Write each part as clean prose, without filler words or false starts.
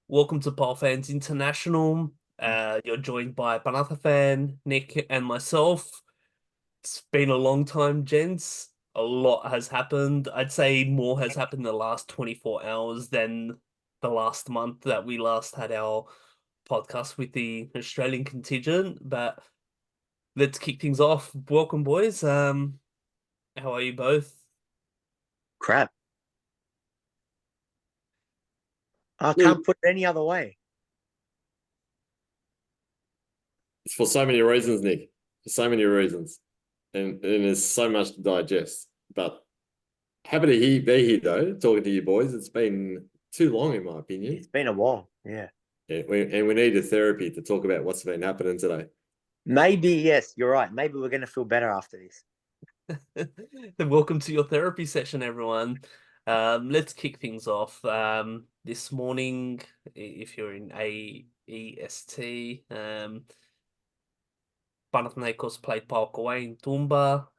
Welcome to PAO Fans International. You're joined by Panathafan, Nick, and myself. It's been a long time, gents. A lot has happened. I'd say more has happened in the last 24 hours than the last month that we last had our podcast with the Australian contingent. But let's kick things off. Welcome, boys. How are you both? Crap. I Look, can't put it any other way. it's for so many reasons, Nick. For so many reasons. And there's so much to digest. But happy to be here, though, talking to you boys. It's been too long, in my opinion. It's been a while. Yeah. And we need a therapy to talk about what's been happening today. Maybe, yes, you're right. Maybe we're going to feel better after this. Then welcome to your therapy session, everyone. Let's kick things off. This morning, if you're in AEST, Panathinaikos played PAOK away in Tumba.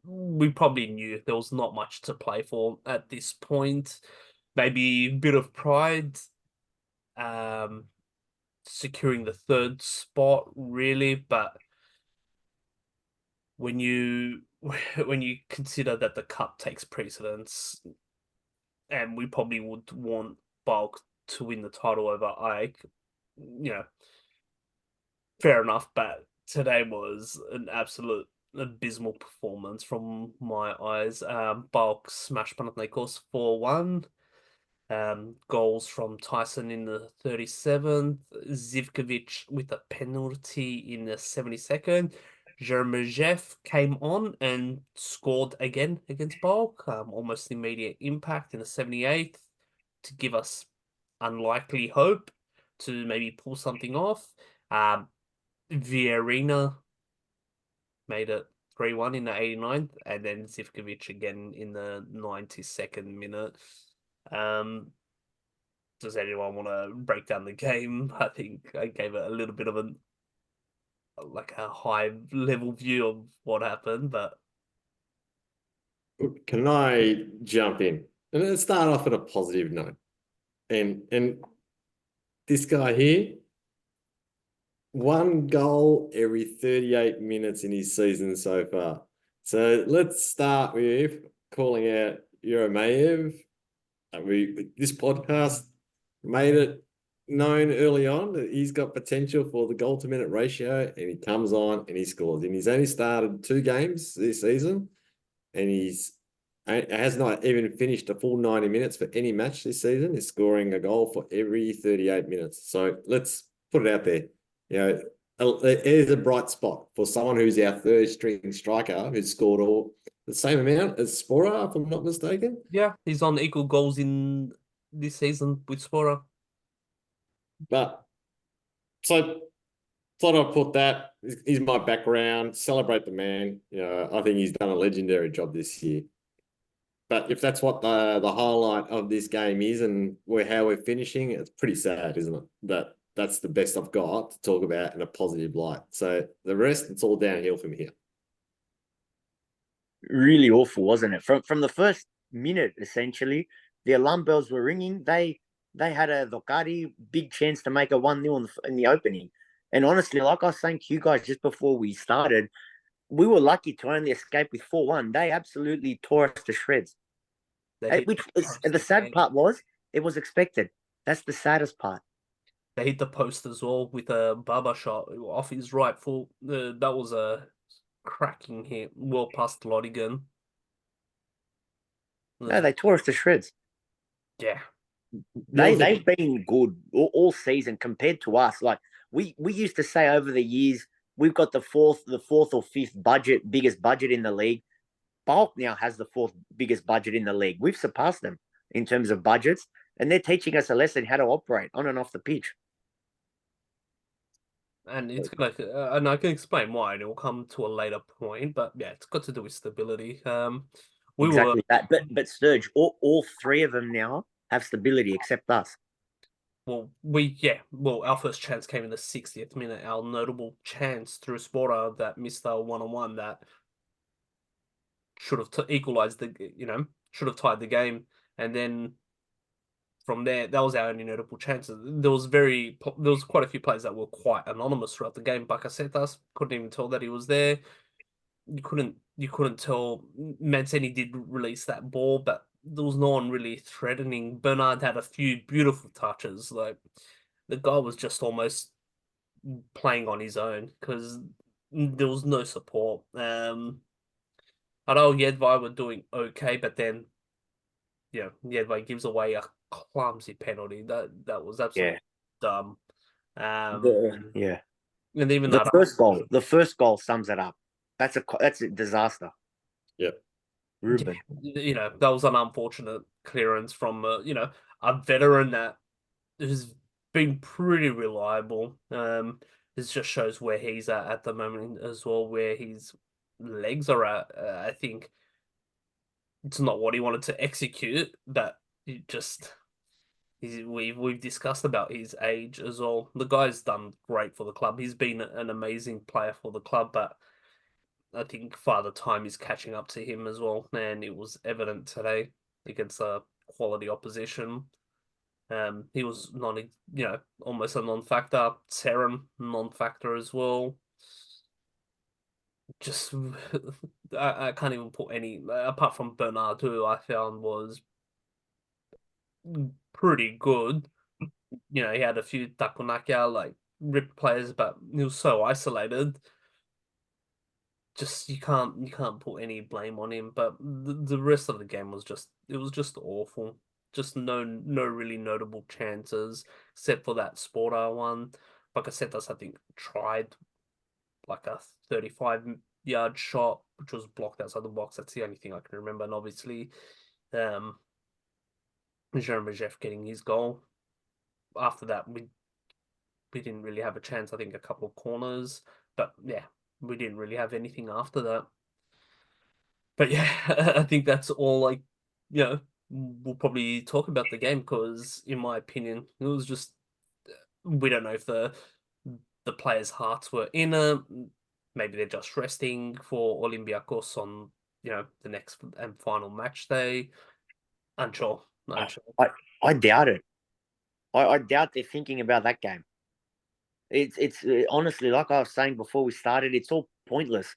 We probably knew there was not much to play for at this point. Maybe a bit of pride, um, securing the third spot, really, but when you when you consider that the cup takes precedence, and we probably would want Bulk to win the title over Ike, fair enough. But today was an absolute abysmal performance from my eyes. Bulk smashed Panathinaikos 4-1. Goals from Tyson in the 37th, Zivkovic with a penalty in the 72nd. Jeremejev came on and scored again against Bulk, almost immediate impact in the 78th to give us unlikely hope to maybe pull something off. Viarina made it 3-1 in the 89th, and then Zivkovic again in the 92nd minute. Does anyone want to break down the game? I think I gave it a little bit of a high level view of what happened, but Can I jump in? And let's start off on a positive note. And this guy here, one goal every 38 minutes in his season so far. So let's start with calling out Euromayev. This podcast made it known early on that he's got potential for the goal to minute ratio, and he comes on and he scores. And he's only started 2 games this season, and he's has not even finished a full 90 minutes for any match this season. He's scoring a goal for every 38 minutes. So let's put it out there. It is a bright spot for someone who's our third string striker who's scored all the same amount as Spora, if I'm not mistaken. yeah, he's on equal goals in this season with Spora. But so thought I'd put that. He's my background. Celebrate the man. I think he's done a legendary job this year. But if that's what the highlight of this game is and how we're finishing, it's pretty sad, isn't it? That's the best I've got to talk about in a positive light. So the rest, it's all downhill from here. Really awful, wasn't it? From the first minute, essentially, the alarm bells were ringing. They had a Vocari big chance to make a 1-0 in the opening. And honestly, like I was saying to you guys just before we started, we were lucky to only escape with 4-1. They absolutely tore us to shreds. Which is, the sad part was expected. That's the saddest part. They hit the post as well with a Baba shot off his right foot. That was a cracking hit, well past Lodigan. No, they tore us to shreds. Yeah. They've been good all season compared to us. Like we used to say over the years, we've got the fourth or fifth biggest budget in the league. Bulk now has the fourth biggest budget in the league. We've surpassed them in terms of budgets, and they're teaching us a lesson how to operate on and off the pitch. And and I can explain why, and it will come to a later point. But yeah, it's got to do with stability. We were Exactly that. But Sturge, all three of them now have stability except us. our first chance came in the 60th minute. Our notable chance through Spora that missed our one-on-one that should have equalized should have tied the game, and then from there, that was our only notable chances. There was quite a few players that were quite anonymous throughout the game. Bakasetas couldn't even tell that he was there. You couldn't tell. Mancini did release that ball, but there was no one really threatening. Bernard had a few beautiful touches. Like the guy was just almost playing on his own because there was no support. I know Yedvai were doing okay, but then Yedvai gives away a clumsy penalty. That was Yeah. absolutely dumb. Yeah. And even The that, first goal sums it up. That's a disaster. Yep. Ruben. that was an unfortunate clearance from a veteran that has been pretty reliable. This just shows where he's at the moment as well, where his legs are at. I think it's not what he wanted to execute, but he just we've discussed about his age as well. The guy's done great for the club. He's been an amazing player for the club, but I think Father Time is catching up to him as well, and it was evident today against a quality opposition. He was almost a non-factor. Terim non-factor as well. Just I can't even put any apart from Bernard, who I found was pretty good. He had a few Takunaka like ripped players, but he was so isolated. Just you can't put any blame on him. But the rest of the game was just awful. Just no really notable chances except for that Sporter one. Bakasetas, I think, tried like a 35-yard shot, which was blocked outside the box. That's the only thing I can remember. And obviously, Jeremy Jeff getting his goal. After that, we didn't really have a chance. I think a couple of corners, but yeah, we didn't really have anything after that. But yeah, I think that's all. We'll probably talk about the game because, in my opinion, it was just we don't know if the players' hearts were in it. Maybe they're just resting for Olympiacos on the next and final match day. Unsure, unsure. I doubt it. I doubt they're thinking about that game. It's honestly, like I was saying before we started, it's all pointless.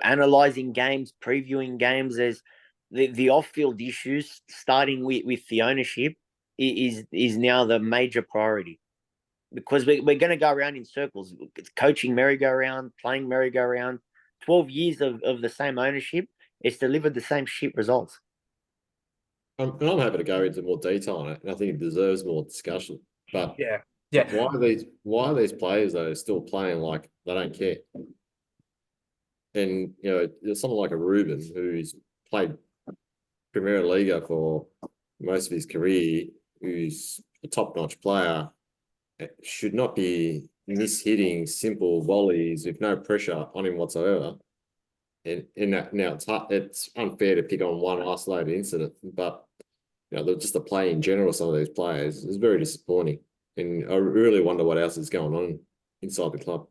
Analyzing games, previewing games. There's the off-field issues, starting with the ownership, is now the major priority because we're going to go around in circles. It's coaching merry-go-round, playing merry-go-round. 12 years of the same ownership, it's delivered the same shit results. I'm happy to go into more detail on it, and I think it deserves more discussion. But Yeah. why are these players though still playing like they don't care? And there's someone like a Ruben who's played Premier Liga for most of his career, who's a top-notch player, should not be mishitting simple volleys with no pressure on him whatsoever. And in that, now it's unfair to pick on one isolated incident, but just the play in general, some of these players is very disappointing. And I really wonder what else is going on inside the club.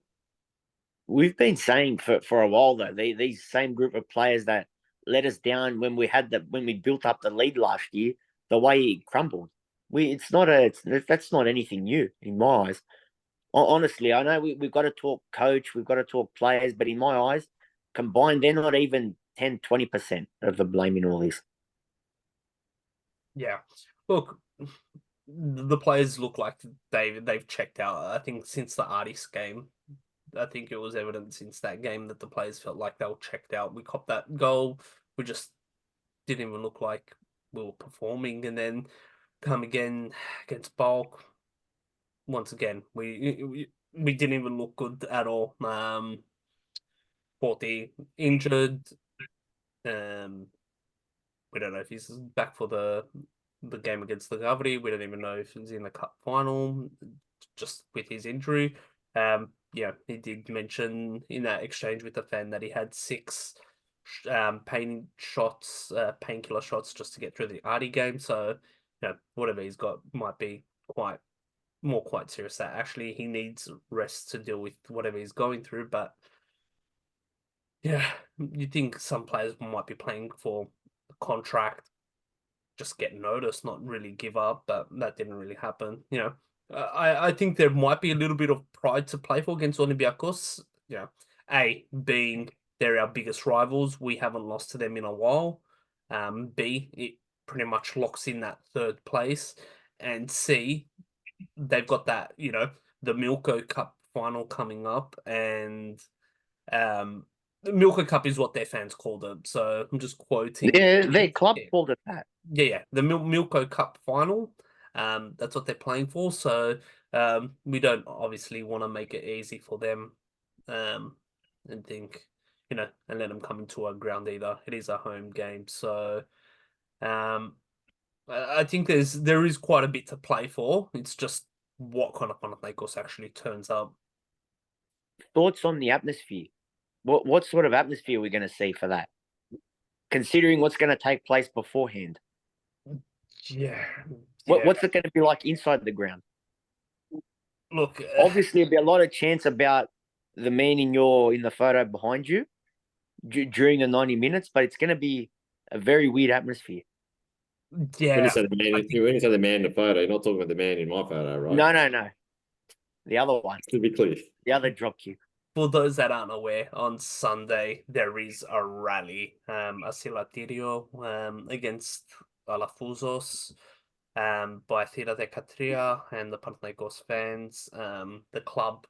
We've been saying for a while though, these same group of players that let us down when we built up the lead last year, the way it crumbled. That's not anything new in my eyes. Honestly, I know we've got to talk coach, we've got to talk players, but in my eyes, combined, they're not even 10-20% of the blame in all this. Yeah. Look, the players look like they've checked out. I think since the Artis game, I think it was evident since that game that the players felt like they were checked out. We copped that goal. We just didn't even look like we were performing. And then come again against Bulk. Once again, we didn't even look good at all. Forty injured. Um, we don't know if he's back for the game against the Gavri. We don't even know if he's in the cup final, just with his injury. He did mention in that exchange with the fan that he had 6 painkiller shots just to get through the Artie game. So, whatever he's got might be quite serious that actually he needs rest to deal with whatever he's going through. But yeah, you think some players might be playing for a contract just get noticed, not really give up, but that didn't really happen. I think there might be a little bit of pride to play for against Olympiacos. A, being they're our biggest rivals, we haven't lost to them in a while. B, it pretty much locks in that third place, and C, they've got that, the Milko Cup final coming up, and the Milko Cup is what their fans called it. So I'm just quoting. Their club Yeah. called it that. Yeah, the Milko Cup final. That's what they're playing for. So we don't obviously want to make it easy for them, and think, and let them come into our ground either. It is a home game, so I think there is quite a bit to play for. It's just what kind of Panathinaikos actually turns up. Thoughts on the atmosphere? What sort of atmosphere are we going to see for that? Considering what's going to take place beforehand. Yeah. What's it going to be like inside the ground? Look, obviously, there'll be a lot of chance about the man in the photo behind you during the 90 minutes, but it's going to be a very weird atmosphere. Yeah. When you say the man in the photo, you're not talking about the man in my photo, right? No. The other one. To be clear. The other drop kick. For those that aren't aware, on Sunday there is a rally, a Silatirio, against ALAFOUZOS, by Tira de Catria and the Panathinaikos fans. The club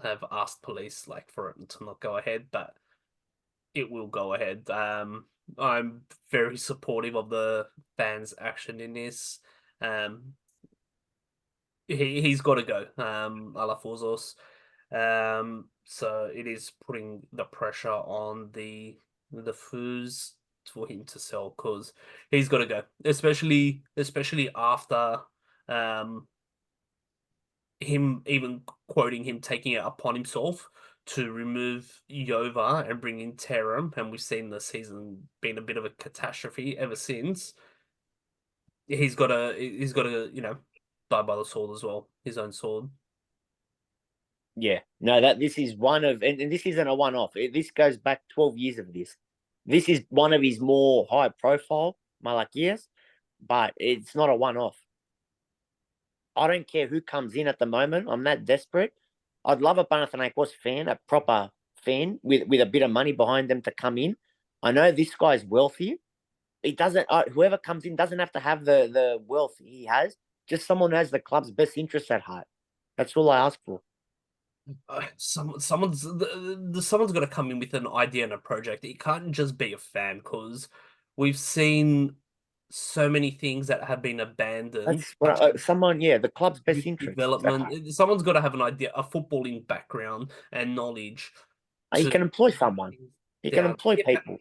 have asked police for it to not go ahead, but it will go ahead. I'm very supportive of the fans' action in this. He's got to go, ALAFOUZOS. So it is putting the pressure on the Foos for him to sell, because he's got to go, especially after him even quoting him taking it upon himself to remove Jova and bring in Terims, and we've seen the season being a bit of a catastrophe ever since. He's got to die by the sword as well, his own sword. Yeah, no, this is one of, and this isn't a one-off. This goes back 12 years of this. This is one of his more high-profile Malakias, but it's not a one-off. I don't care who comes in at the moment. I'm that desperate. I'd love a Panathinaikos fan, a proper fan with a bit of money behind them to come in. I know this guy's wealthy. It doesn't. Whoever comes in doesn't have to have the wealth he has. Just someone who has the club's best interests at heart. That's all I ask for. Someone's got to come in with an idea and a project. It can't just be a fan, because we've seen so many things that have been abandoned. That's what the club's best interest. Development. Someone's got to have an idea, a footballing background and knowledge. You can employ someone. You can employ people.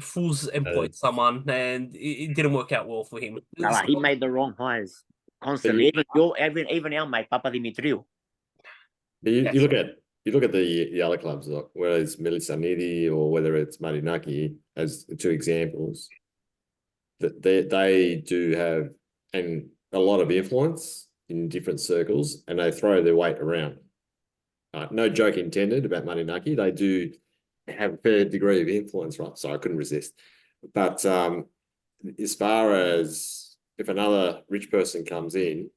Fools employed someone, and it didn't work out well for him. He made the wrong hires constantly. Even our mate Papa Dimitriou. You look at the other clubs, like whether it's Milisanidi or whether it's Marinaki, as the two examples, that they do have a lot of influence in different circles, and they throw their weight around. No joke intended about Marinaki. They do have a fair degree of influence, right? So I couldn't resist. But as far as if another rich person comes in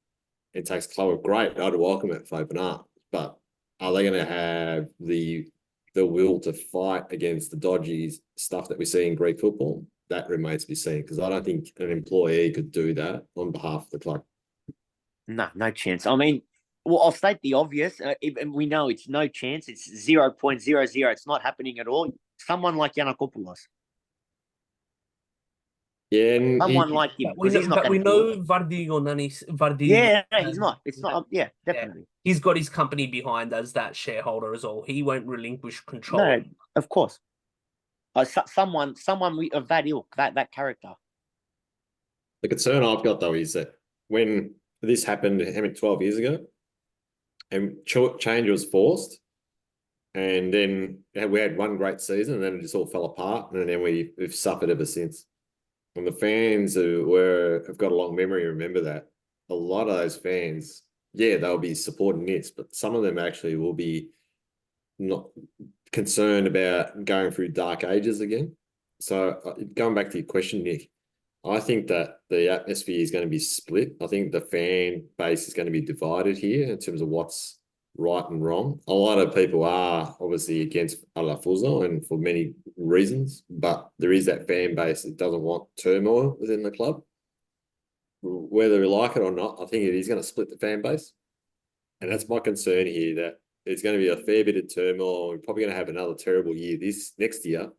and takes club, great, I'd welcome it for open arms. But are they going to have the will to fight against the dodgy stuff that we see in Greek football? That remains to be seen, because I don't think an employee could do that on behalf of the club. No chance. I mean, well, I'll state the obvious. We know it's no chance. It's 0.00. It's not happening at all. Someone like Yanakopoulos. Yeah, and someone like him. We know Vardy or Nanis. Vardy. Yeah, no, he's not. It's not. Yeah, definitely. Yeah. He's got his company behind as that shareholder as well. He won't relinquish control. No, of course. Someone of that ilk, that character. The concern I've got though is that when this happened, 12 years ago, and change was forced, and then we had one great season, and then it just all fell apart, and then we've suffered ever since. And the fans who have got a long memory remember that. A lot of those fans, yeah, they'll be supporting this, but some of them actually will be not concerned about going through dark ages again. So going back to your question, Nick, I think that the atmosphere is going to be split. I think the fan base is going to be divided here in terms of what's right and wrong. A lot of people are obviously against ALAFOUZOS and for many reasons, but there is that fan base that doesn't want turmoil within the club. Whether we like it or not, I think it is going to split the fan base. And that's my concern here, that there's going to be a fair bit of turmoil. We're probably going to have another terrible year this next year.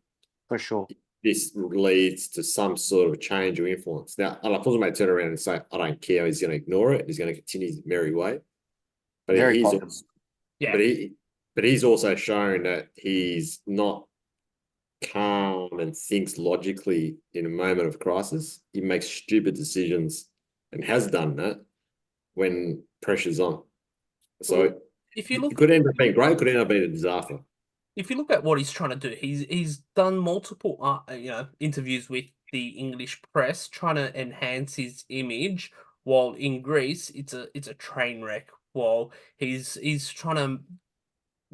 For sure. This leads to some sort of change or influence. Now, ALAFOUZOS may turn around and say, I don't care. He's going to ignore it. He's going to continue his merry way. But Very he's possible. also, Yeah. but he's also shown that he's not calm and thinks logically in a moment of crisis. He makes stupid decisions and has done that when pressure's on. So if you it look, could end up being great, could end up being a disaster. if you look at what he's trying to do, he's done multiple interviews with the English press trying to enhance his image. While in Greece, it's a train wreck. While he's trying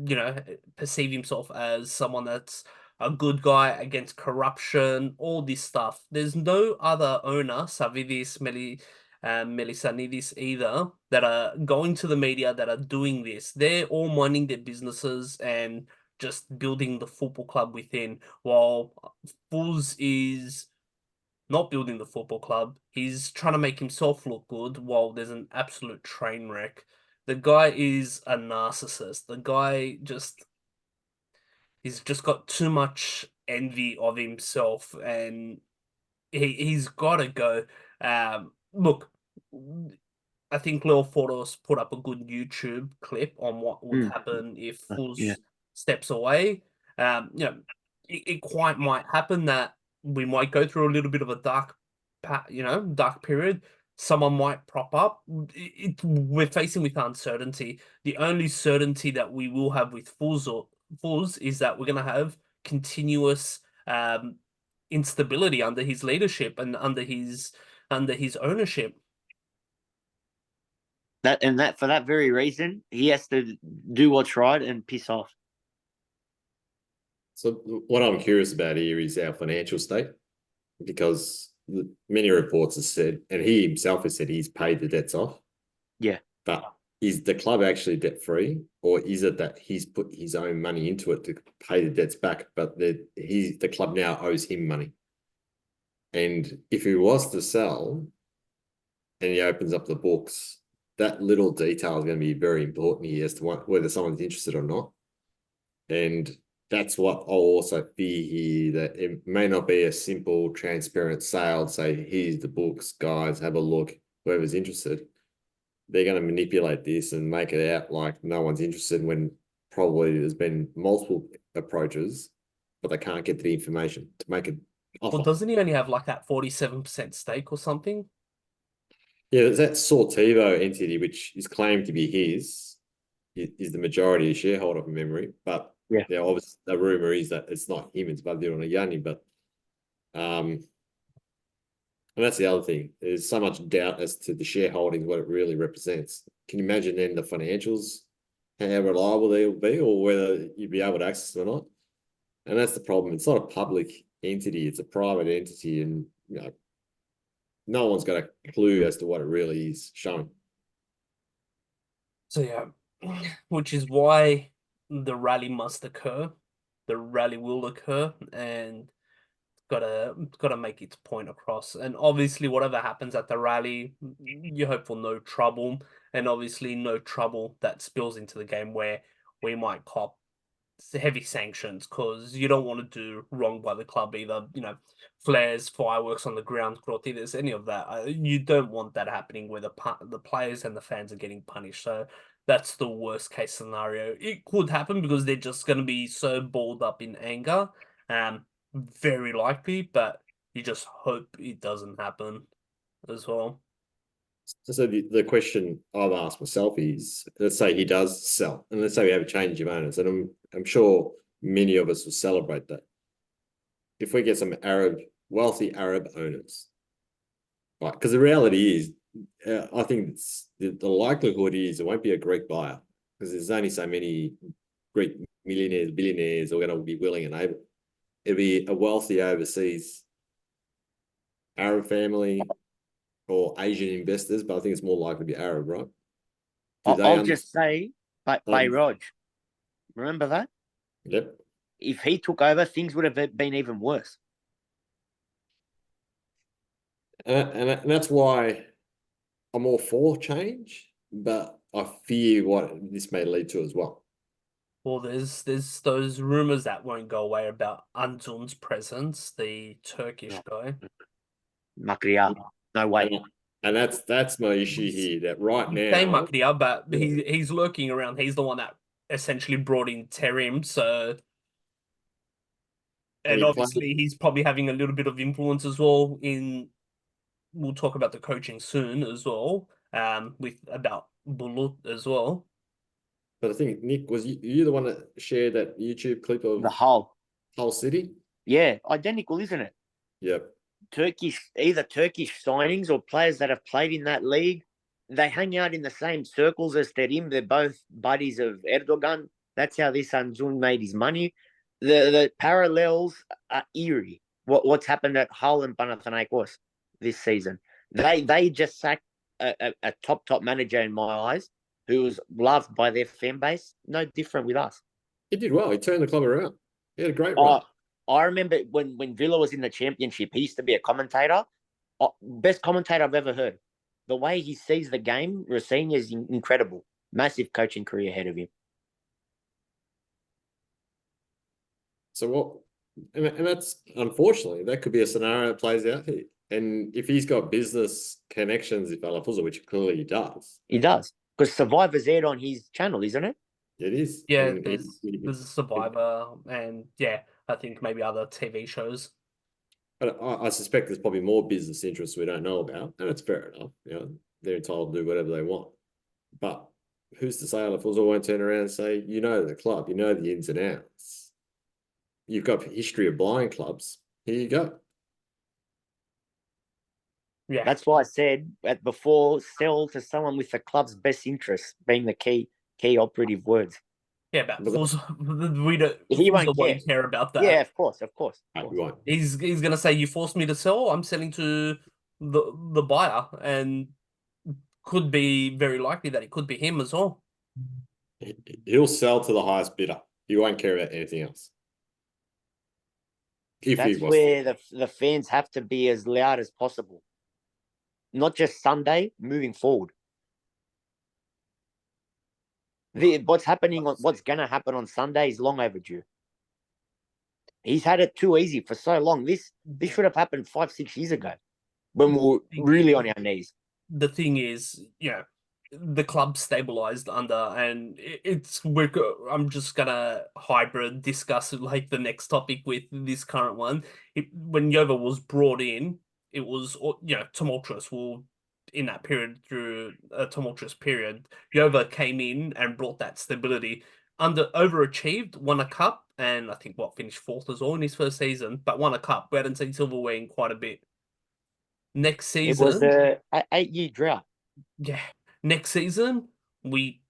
to perceive himself as someone that's a good guy against corruption, all this stuff. There's no other owner, Savidis, Melisanidis either, that are going to the media that are doing this. They're all minding their businesses and just building the football club within, while Fuz is not building the football club. He's trying to make himself look good while there's an absolute train wreck. The guy is a narcissist. The guy he's just got too much envy of himself, and he's got to go. Look, I think Lil Photos put up a good YouTube clip on what would happen if Fuz Yeah. steps away. It quite might happen that we might go through a little bit of a dark period. Someone might prop up. We're facing with uncertainty. The only certainty that we will have with Fuz is that we're going to have continuous instability under his leadership and under his ownership. That for that very reason, he has to do what's right and piss off. So what I'm curious about here is our financial state, because many reports have said, and he himself has said, he's paid the debts off. Yeah. But is the club actually debt free, or is it that he's put his own money into it to pay the debts back, but the club now owes him money? And if he was to sell and he opens up the books, that little detail is going to be very important here as to whether someone's interested or not. And that's what I'll also fear here, that it may not be a simple, transparent sale. Say, here's the books, guys, have a look, whoever's interested. They're going to manipulate this and make it out like no one's interested, when probably there's been multiple approaches, but they can't get the information to make an offer. Well, doesn't he only have like that 47% stake or something? Yeah, there's that Sortivo entity, which is claimed to be his, is the majority shareholder from memory. But yeah, obviously the rumor is that it's not him, it's Badir Yanni. But and that's the other thing. There's so much doubt as to the shareholding, what it really represents. Can you imagine then the financials, how reliable they will be, or whether you'd be able to access them or not? And that's the problem. It's not a public entity, it's a private entity, and no one's got a clue as to what it really is showing. So yeah, which is why the rally must occur. The rally will occur, and gotta make its point across. And obviously, whatever happens at the rally, you hope for no trouble, and obviously no trouble that spills into the game where we might cop heavy sanctions, because you don't want to do wrong by the club either. Flares, fireworks on the ground, crotidas, any of that. You don't want that happening where the players and the fans are getting punished. So that's the worst case scenario. It could happen because they're just going to be so balled up in anger. Very likely, but you just hope it doesn't happen as well. So the question I've asked myself is, let's say he does sell, and let's say we have a change of owners, and I'm sure many of us will celebrate that. If we get some wealthy Arab owners, right? Because the reality is, I think the likelihood is it won't be a Greek buyer, because there's only so many Greek millionaires, billionaires are going to be willing and able. It'll be a wealthy overseas Arab family or Asian investors, but I think it's more likely to be Arab, right? Do they I'll just say, but Bayroj, remember that? Yep. If he took over, things would have been even worse. And that's why I'm all for change, but I fear what this may lead to as well. Well, there's those rumors that won't go away about Anzun's presence, the Turkish guy. Maccabi, no way. And that's my issue here. That right Say now, Maccabi, but he's lurking around. He's the one that essentially brought in Terims, so and obviously he's probably having a little bit of influence as well in. We'll talk about the coaching soon as well. With about Bulut as well. but I think Nick, was you the one that shared that YouTube clip of The Hull City? Yeah, identical, isn't it? Yep. Either Turkish signings or players that have played in that league. They hang out in the same circles as Terim. They're both buddies of Erdogan. That's how this Anzun made his money. The parallels are eerie. What's happened at Hull and Panathinaikos this season? They just sacked a top manager in my eyes, who was loved by their fan base. No different with us. He did well. He turned the club around. He had a great run. I remember when Villa was in the championship, he used to be a commentator. Best commentator I've ever heard. The way he sees the game, Rossini, is incredible. Massive coaching career ahead of him. So what? And that's unfortunately that could be a scenario that plays out here. And if he's got business connections, if ALAFOUZOS, which clearly he does, He does, because Survivor's aired on his channel, isn't it? it is. Yeah, And there's a Survivor, and yeah, I think maybe other TV shows. But I suspect there's probably more business interests we don't know about, and it's fair enough. You know, they're entitled to do whatever they want. But who's to say ALAFOUZOS won't turn around and say, you know the club, you know the ins and outs. You've got a history of buying clubs. Here you go. Yeah, That's why I said before, sell to someone with the club's best interests being the key operative words. yeah, but we don't. He won't won't care about that. Yeah, of course. Right. He's gonna say, "You forced me to sell. I'm selling to the buyer," and could be very likely that it could be him as well. He'll sell to the highest bidder. He won't care about anything else. That's where the fans have to be as loud as possible. Not just Sunday, moving forward. What's going to happen on Sunday is long overdue. He's had it too easy for so long. This should have happened 5-6 years ago, when we were really on our knees. The thing is, the club stabilized under, and I'm just gonna hybrid discuss like the next topic with this current one. When Jova was brought in, it was tumultuous. Well, in that period, through a tumultuous period, Jova came in and brought that stability. Overachieved, won a cup, and I think finished fourth as well in his first season, but won a cup. We hadn't seen silverware in quite a bit. Next season, it was an 8-year drought. Yeah. Next season, we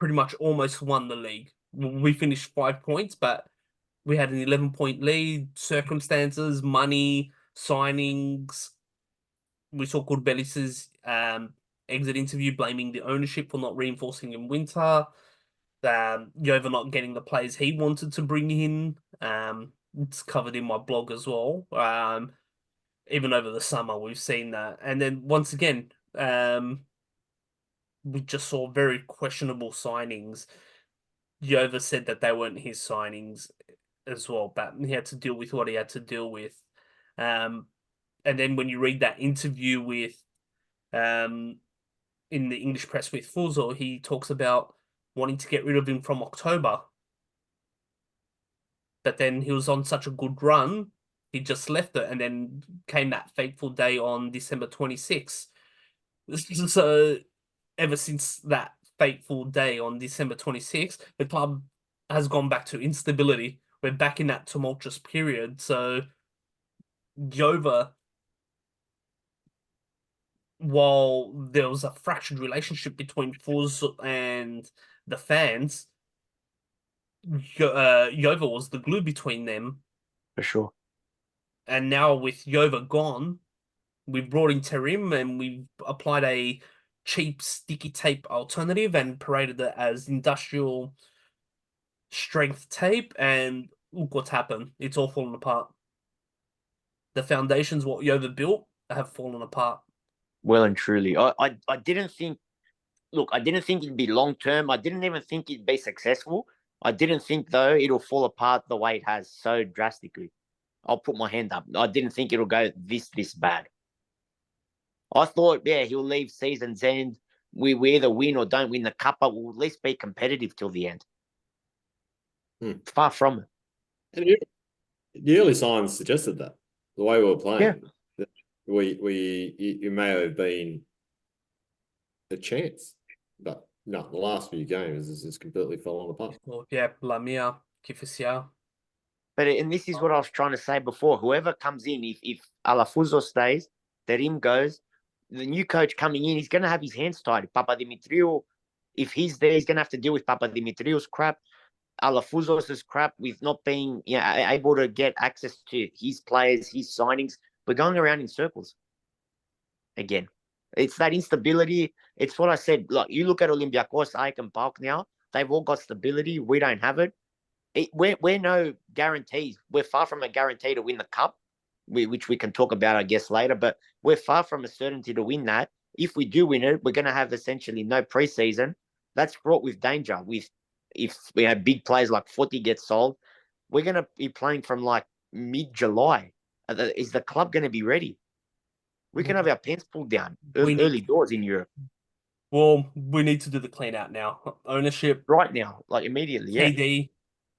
pretty much almost won the league. We finished 5 points, but we had an 11-point lead, circumstances, money, signings. We saw Kurbelis's exit interview blaming the ownership for not reinforcing in winter. Jova not getting the players he wanted to bring in. It's covered in my blog as well. Even over the summer, we've seen that. And then once again, we just saw very questionable signings. Jova said that they weren't his signings as well, but he had to deal with what he had to deal with. And then when you read that interview with, in the English press with Fuzo, he talks about wanting to get rid of him from October. But then he was on such a good run, he just left it, and then came that fateful day on December 26th. So ever since that fateful day on December 26th, the club has gone back to instability. We're back in that tumultuous period. So Jova, while there was a fractured relationship between Fuz and the fans, Jova was the glue between them. For sure. And now with Yova gone, we've brought in Terim and we've applied a cheap sticky tape alternative and paraded it as industrial strength tape. And look what's happened. It's all fallen apart. The foundations, what Yova built, have fallen apart. Well and truly. I didn't think, look, I didn't think it'd be long term. I didn't even think it'd be successful. I didn't think, though, it'll fall apart the way it has so drastically. I'll put my hand up. I didn't think it'll go this bad. I thought, yeah, he'll leave season's end. We either win or don't win the cup, but we'll at least be competitive till the end. Far from it. And the early signs suggested that the way we were playing, you may have been a chance, but no, the last few games is completely fallen apart. Well, yeah, Lamia, Kifisia. And this is what I was trying to say before. Whoever comes in, if ALAFOUZOS stays, Terims goes, the new coach coming in, he's going to have his hands tied. Papadimitriou, if he's there, he's going to have to deal with Papadimitriou's crap, ALAFOUZOS' crap with not being able to get access to his players, his signings. We're going around in circles again. It's that instability. It's what I said. Like, you look at Olympiacos, AEK and PAOK now, they've all got stability. We don't have it. We're no guarantees. We're far from a guarantee to win the cup, which we can talk about, I guess, later. But we're far from a certainty to win that. If we do win it, we're going to have essentially no preseason. That's fraught with danger. If we have big players like Footy get sold, we're going to be playing from like mid-July. Is the club going to be ready? We can have our pants pulled down early doors in Europe. Well, we need to do the clean out now. Ownership. Right now, like immediately, yeah. KD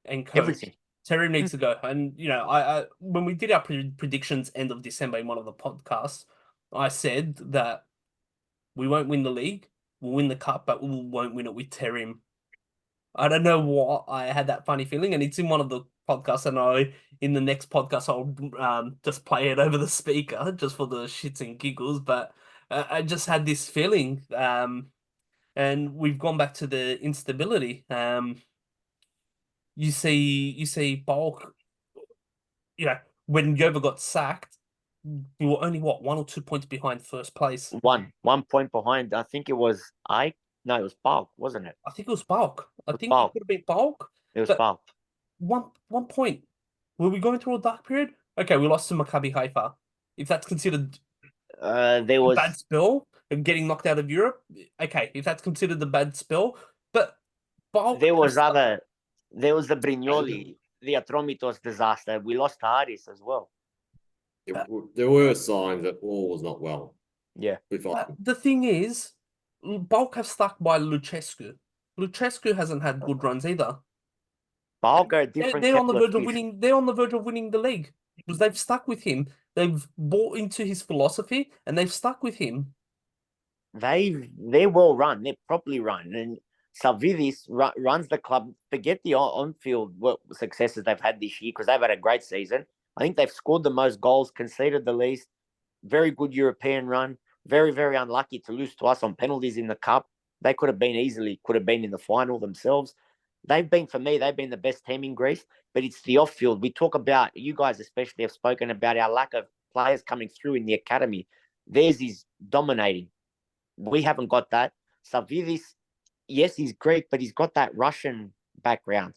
and coach. Everything. Terry needs to go. And, I when we did our predictions end of December in one of the podcasts, I said that we won't win the league, we'll win the cup, but we won't win it with Terim. I don't know what, I had that funny feeling, and it's in one of the podcasts, and in the next podcast, I'll just play it over the speaker just for the shits and giggles, but I just had this feeling, and we've gone back to the instability. You see PAOK, when Yova got sacked, we were only, 1 or 2 points behind first place. 1 point behind. I think it was No, it was PAOK, wasn't it? I think it was PAOK. I think PAOK. it could have been PAOK. It was PAOK. 1 point. Were we going through a dark period? Okay, we lost to Maccabi Haifa. If that's considered there was a bad spell and getting knocked out of Europe, okay, if that's considered a bad spell, but PAOK there was the Brignoli, the Atromitos disaster. We lost to Aris as well. There were signs that all was not well. Yeah. But the thing is, PAOK have stuck by Lucescu. Lucescu hasn't had good runs either. PAOK are different. They're on the verge of winning. They're on the verge of winning the league because they've stuck with him. They've bought into his philosophy and they've stuck with him. They're well run. They're properly run, and Salvidis runs the club. Forget the on-field successes they've had this year because they've had a great season. I think they've scored the most goals, conceded the least. Very good European run. Very, very unlucky to lose to us on penalties in the cup. They could have been in the final themselves. They've been the best team in Greece, but it's the off-field. We talk about, you guys especially have spoken about our lack of players coming through in the academy. Theirs is dominating. We haven't got that. Salvidis, yes, he's Greek, but he's got that Russian background.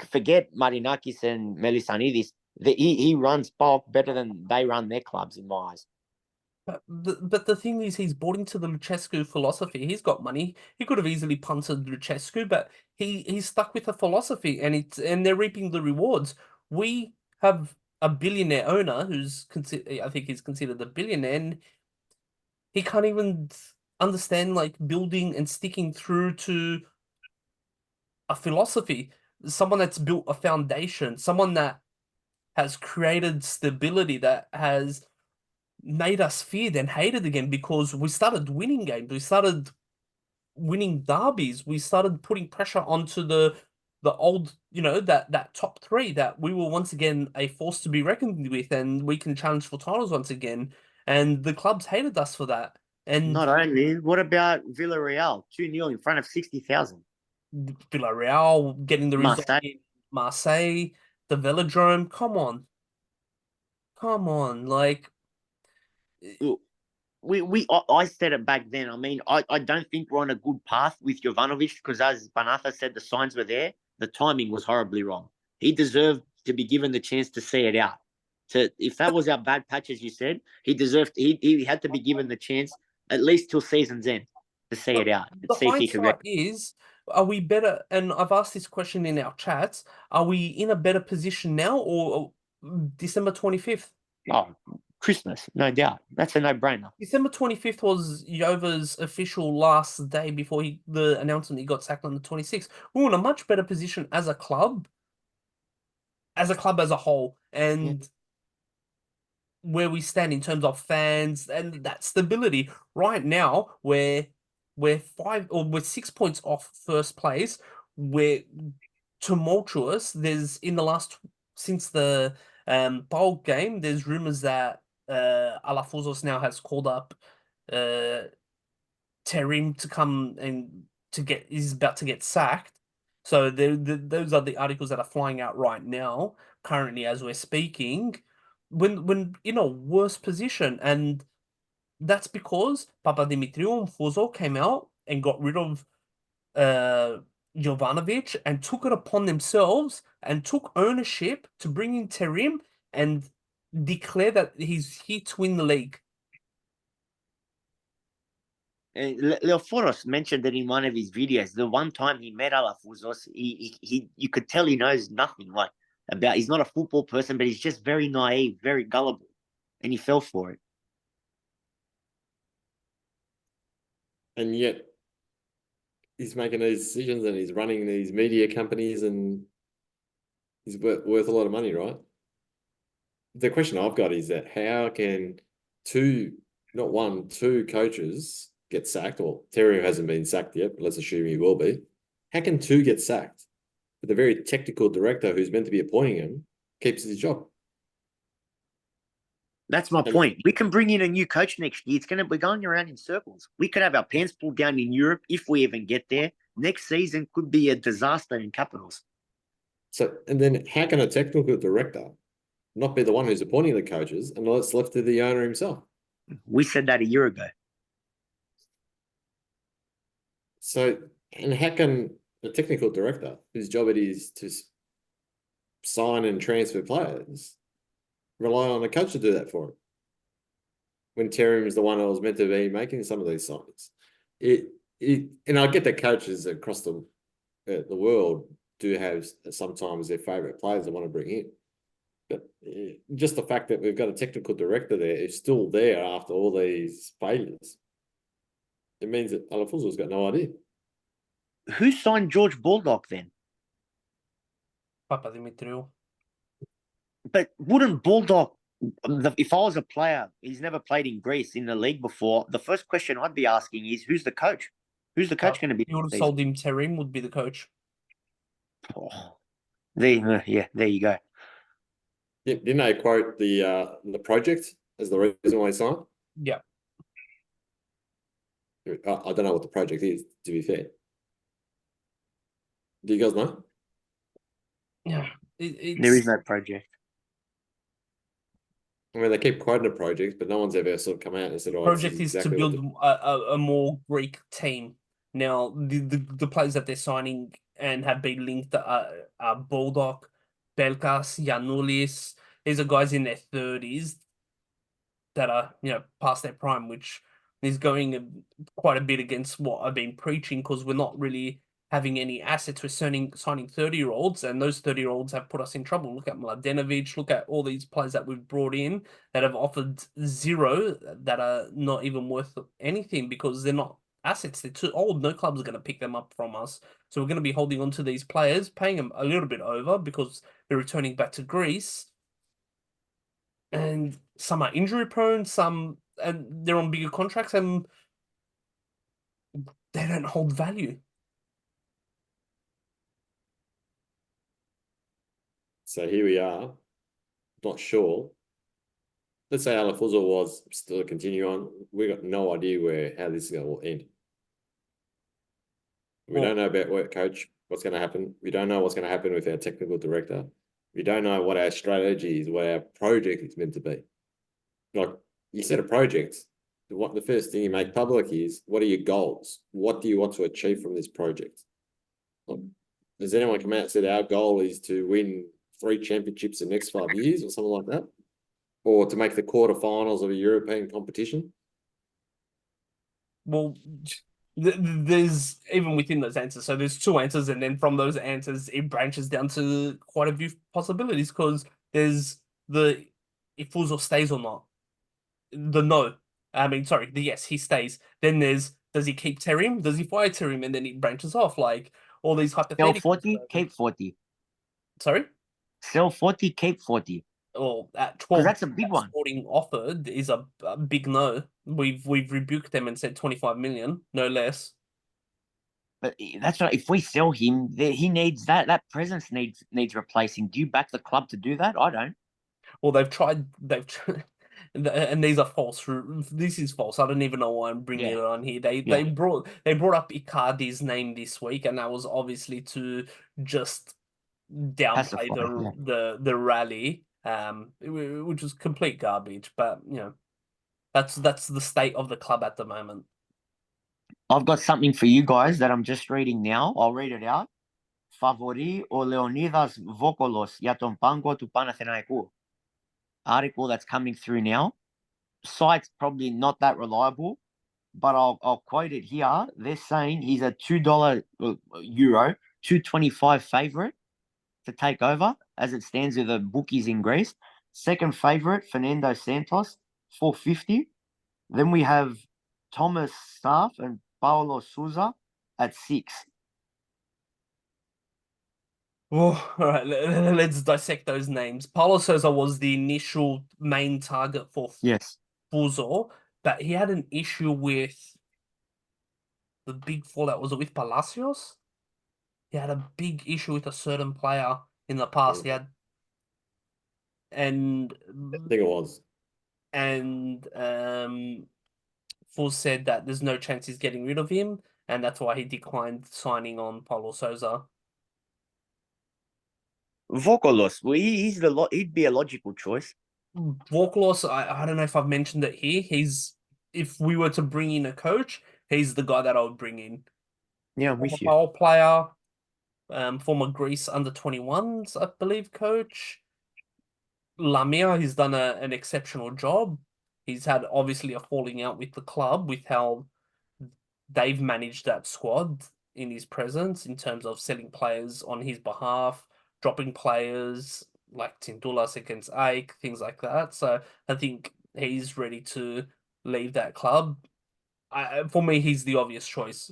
Forget Marinakis and Melisanidis. He runs PAOK better than they run their clubs in my eyes. But the thing is, he's bought into the Lucescu philosophy. He's got money. He could have easily punted Lucescu, but he's stuck with the philosophy, and they're reaping the rewards. We have a billionaire owner who's I think he's considered a billionaire, and he can't even understand like building and sticking through to a philosophy. Someone that's built a foundation, someone that has created stability, that has made us feared and hated again because we started winning games. We started winning derbies. We started putting pressure onto the old, that top three, that we were once again a force to be reckoned with, and we can challenge for titles once again. And the clubs hated us for that. And not only, what about Villarreal? 2-0 in front of 60,000. Villarreal getting the result in Marseille, the Velodrome. Come on. Come on, like Look, I said it back then. I mean, I don't think we're on a good path with Jovanovic because, as Panathafan said, the signs were there. The timing was horribly wrong. He deserved to be given the chance to see it out. If that was our bad patch, as you said, he deserved. He had to be given the chance at least till season's end to see it out and the see if he could. hindsight is, are we better? And I've asked this question in our chats. Are we in a better position now or December 25th? Oh, Christmas, no doubt. That's a no-brainer. December 25th was Yova's official last day before the announcement he got sacked on the 26th. We were in a much better position as a club as a whole, and where we stand in terms of fans and that stability. Right now, we're 6 points off first place. We're tumultuous. There's in the last since the PAOK game, there's rumors that ALAFOUZOS now has called up uh Terims to come and is about to get sacked. So those are the articles that are flying out right now, currently as we're speaking. When in a worse position, and that's because Papadimitriou and Fuzo came out and got rid of uh Jovanovic and took it upon themselves and took ownership to bring in Terim and declare that he's here to win the league. Leoforos mentioned that in one of his videos. The one time he met ALAFOUZOS, you could tell he knows nothing like about. He's not a football person, but he's just very naive, very gullible, and he fell for it. And yet he's making these decisions and he's running these media companies and he's worth a lot of money, right? The question I've got is that how can not one, two coaches get sacked? Or Terry hasn't been sacked yet, but let's assume he will be. How can two get sacked? But the very technical director who's meant to be appointing him keeps his job. That's my point. We can bring in a new coach next year. It's going to be going around in circles. We could have our pants pulled down in Europe if we even get there. Next season could be a disaster in Capitals. So, and then how can a technical director not be the one who's appointing the coaches and it's left to the owner himself? We said that a year ago. So, and how can the technical director, whose job it is to sign and transfer players, rely on a coach to do that for him? When Terims is the one that was meant to be making some of these signings. And I get that coaches across the world do have sometimes their favourite players they want to bring in. But just the fact that we've got a technical director there who's still there after all these failures, it means that ALAFOUZOS got no idea. Who signed George Baldock then? Papadimitriou. But wouldn't Baldock, if I was a player, he's never played in Greece in the league before, the first question I'd be asking is, who's the coach? Who's the coach going to be? You would have sold him Terim would be the coach. Oh, there you go. Didn't they quote the project as the reason why he signed? Yeah. I don't know what the project is, to be fair. Do you guys know? Yeah. There is no project. I mean, they keep quoting a project, but no one's ever sort of come out and said, "Oh, project this is is to exactly build a more Greek team. Now, the players that they're signing and have been linked are Baldock, Belkas, Yanoulis. These are guys in their 30s that are, past their prime, which is going quite a bit against what I've been preaching because we're not really having any assets. We're signing 30-year-olds, and those 30-year-olds have put us in trouble. Look at Mladenovic, look at all these players that we've brought in that have offered zero, that are not even worth anything because they're not assets. They're too old. No club's going to pick them up from us. So we're going to be holding on to these players, paying them a little bit over because they're returning back to Greece. And some are injury prone, and they're on bigger contracts, and they don't hold value. So here we are, not sure. Let's say ALAFOUZOS was still to continue on. We got no idea how this is going to end. We don't know about what coach, what's going to happen. We don't know what's going to happen with our technical director. We don't know what our strategy is, what our project is meant to be. Like you said, a project. The first thing you make public is, what are your goals? What do you want to achieve from this project? Like, does anyone come out and say our goal is to win 3 championships in the next 5 years or something like that? Or to make the quarterfinals of a European competition? Well, there's even within those answers. So there's 2 answers, and then from those answers, it branches down to quite a few possibilities. Because there's the if Fuzo stays or not, the no. I mean, sorry, the yes, he stays. Then there's does he keep Terim? Does he fire Terim? And then it branches off like all these Sell hypotheticals. 40, keep 40. Sorry, Sell 40, keep 40. or at Because 12, that's a big one. Sporting offered is a big no. We've rebuked them and said 25 million, no less. But that's right. If we sell him, he needs that presence needs replacing. Do you back the club to do that? I don't. Well, they've tried. And these are false. This is false. I don't even know why I'm bringing it on here. They brought up Icardi's name this week, and that was obviously to just downplay the rally, which was complete garbage. But that's the state of the club at the moment. I've got something for you guys that I'm just reading now. I'll read it out. Favori o Leonidas Vokolos για τον πάγκο του Panathinaikos. Article that's coming through now. Site's probably not that reliable, but I'll quote it here. They're saying he's a $2 euro, 225 favorite to take over as it stands with the bookies in Greece. Second favorite, Fernando Santos, 450. Then we have Thomas Staff and Paulo Souza at 6. Oh, all right, let's dissect those names. Paulo Sousa was the initial main target for Fuzo, but he had an issue with the big fallout. Was it with Palacios? He had a big issue with a certain player in the past. He had, and I think it was. And Fuz said that there's no chance he's getting rid of him, and that's why he declined signing on Paulo Sousa. Vokolos, well, he'd be a logical choice. Vokolos, I don't know if I've mentioned it here. If we were to bring in a coach, he's the guy that I would bring in. Yeah, I'm with you. PAO player, former Greece under-21s, I believe, coach. Lamia, he's done an exceptional job. He's had obviously a falling out with the club with how they've managed that squad in his presence in terms of selling players on his behalf, dropping players like Tindulas against Ake, things like that. So I think he's ready to leave that club. For me, he's the obvious choice.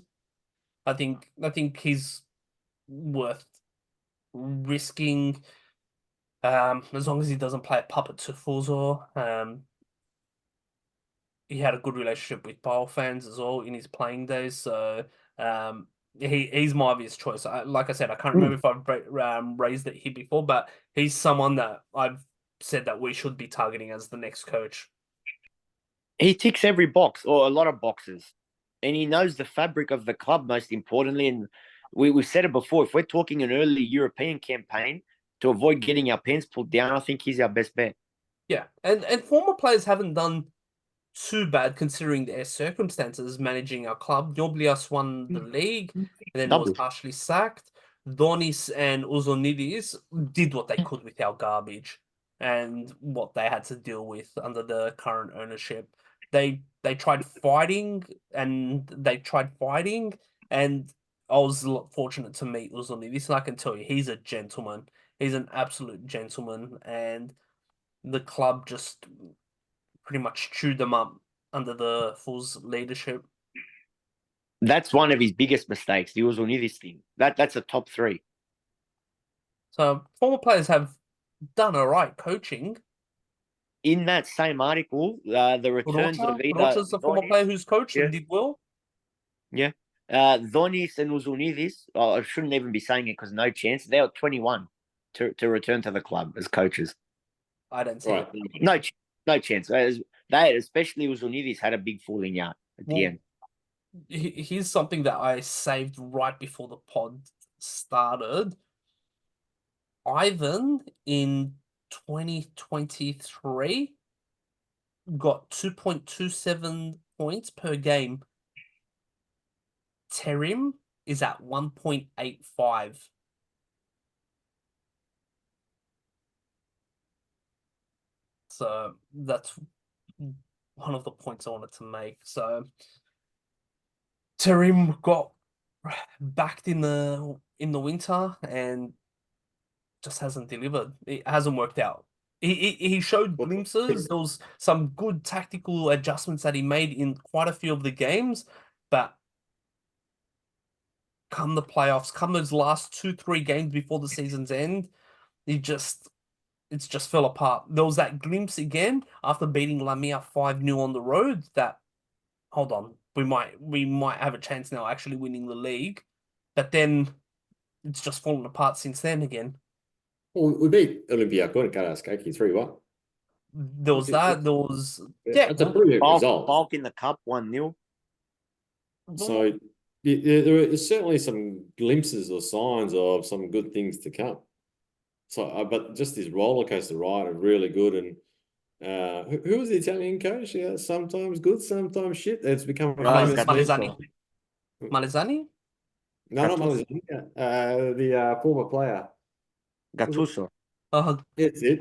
I think he's worth risking, as long as he doesn't play a puppet to Fuzo. He had a good relationship with PAO fans as well in his playing days, so he's my obvious choice. Like I said, I can't remember if I've raised it here before, but he's someone that I've said that we should be targeting as the next coach. He ticks every box or a lot of boxes, and he knows the fabric of the club most importantly. And we've said it before. If we're talking an early European campaign to avoid getting our pants pulled down, I think he's our best bet. Yeah, and former players haven't done too bad considering their circumstances managing our club. Noblias won the league and then was partially sacked. Donis and Uzonidis did what they could with our garbage and what they had to deal with under the current ownership. They tried fighting and I was fortunate to meet Uzonidis, and I can tell you he's a gentleman. He's an absolute gentleman, and the club just pretty much chewed them up under the Fuz leadership. That's one of his biggest mistakes. He was on this thing. That's a top 3. So former players have done all right coaching. In that same article, the returns of either Rocha's a former player who's coached and did well. Yeah. Donis and Uzunidis, I shouldn't even be saying it because no chance. They are 21 to return to the club as coaches. I don't see it. No chance. They, especially Uzunidis, had a big falling out at the end. Here's something that I saved right before the pod started. Ivan in 2023 got 2.27 points per game. Terim is at 1.85. So that's one of the points I wanted to make. So Terim got backed in the winter and just hasn't delivered. It hasn't worked out. He showed glimpses. There was some good tactical adjustments that he made in quite a few of the games, but come the playoffs, come those last 2-3 games before the season's end, it's just fell apart. There was that glimpse again after beating Lamia 5-0 on the road that, hold on, we might have a chance now actually winning the league. But then it's just fallen apart since then again. Well, we beat Olympiacos and Karaskaki 3-1. There was that. There was That's a brilliant result. PAOK in the cup 1-0. So there are certainly some glimpses or signs of some good things to come. So, but just this roller coaster ride are really good. And who was the Italian coach? Yeah, sometimes good, sometimes shit. It's become a famous Malizzani. Malizzani? No, not Malizzani. The former player. Gattuso. That's it.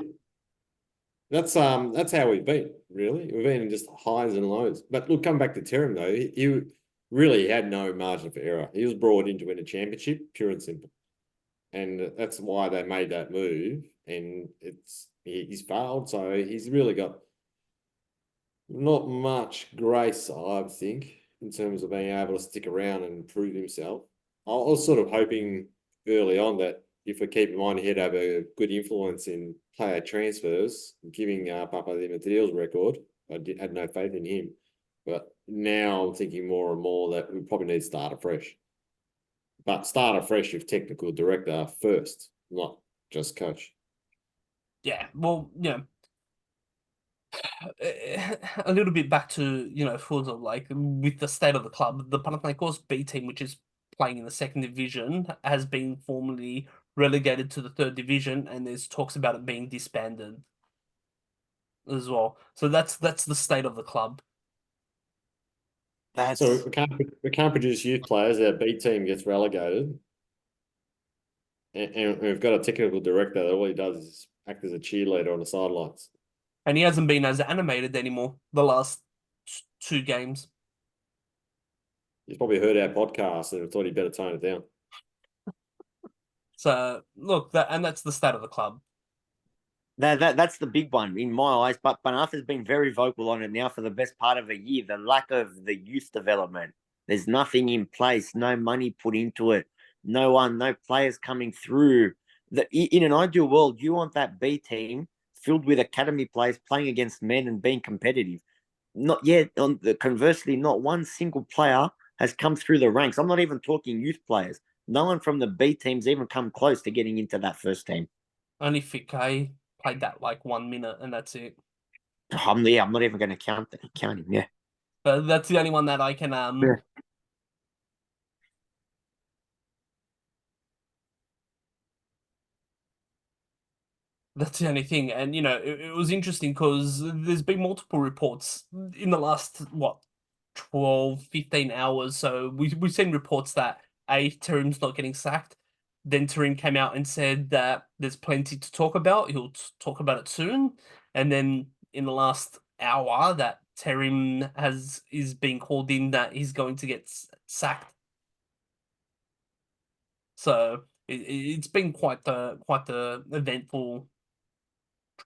That's how we've been, really. We've been in just highs and lows. But look, come back to Terim though. He really had no margin for error. He was brought in to win a championship, pure and simple. And that's why they made that move. And he's failed, so he's really got not much grace, I think, in terms of being able to stick around and prove himself. I was sort of hoping early on that if we keep in mind he'd have a good influence in player transfers, giving Papa the Materials record. I had no faith in him. But now I'm thinking more and more that we probably need to start afresh. But start afresh with technical director first, not just coach. Yeah, well, a little bit back to, sort of like with the state of the club, the Panathinaikos B team, which is playing in the second division, has been formally relegated to the third division, and there's talks about it being disbanded as well. So that's the state of the club. So we can't produce youth players. Our B team gets relegated, and we've got a technical director that all he does is act as a cheerleader on the sidelines. And he hasn't been as animated anymore the last 2 games. He's probably heard our podcast and thought he'd better tone it down. So look, that's the state of the club. That's the big one in my eyes. But Panath's been very vocal on it now for the best part of a year. The lack of the youth development. There's nothing in place. No money put into it. No players coming through. In an ideal world, you want that B team filled with academy players playing against men and being competitive. Not yet. Conversely, not one single player has come through the ranks. I'm not even talking youth players. No one from the B team's even come close to getting into that first team. Only Fike played that like 1 minute, and that's it. I'm not even going to count him. Yeah, but that's the only one that I can Yeah. That's the only thing. And it was interesting because there's been multiple reports in the last 12, 15 hours. So we've seen reports that Terim's not getting sacked. Then Terim came out and said that there's plenty to talk about. He'll talk about it soon. And then in the last hour, that Terim is being called in that he's going to get sacked. So it's been quite the eventful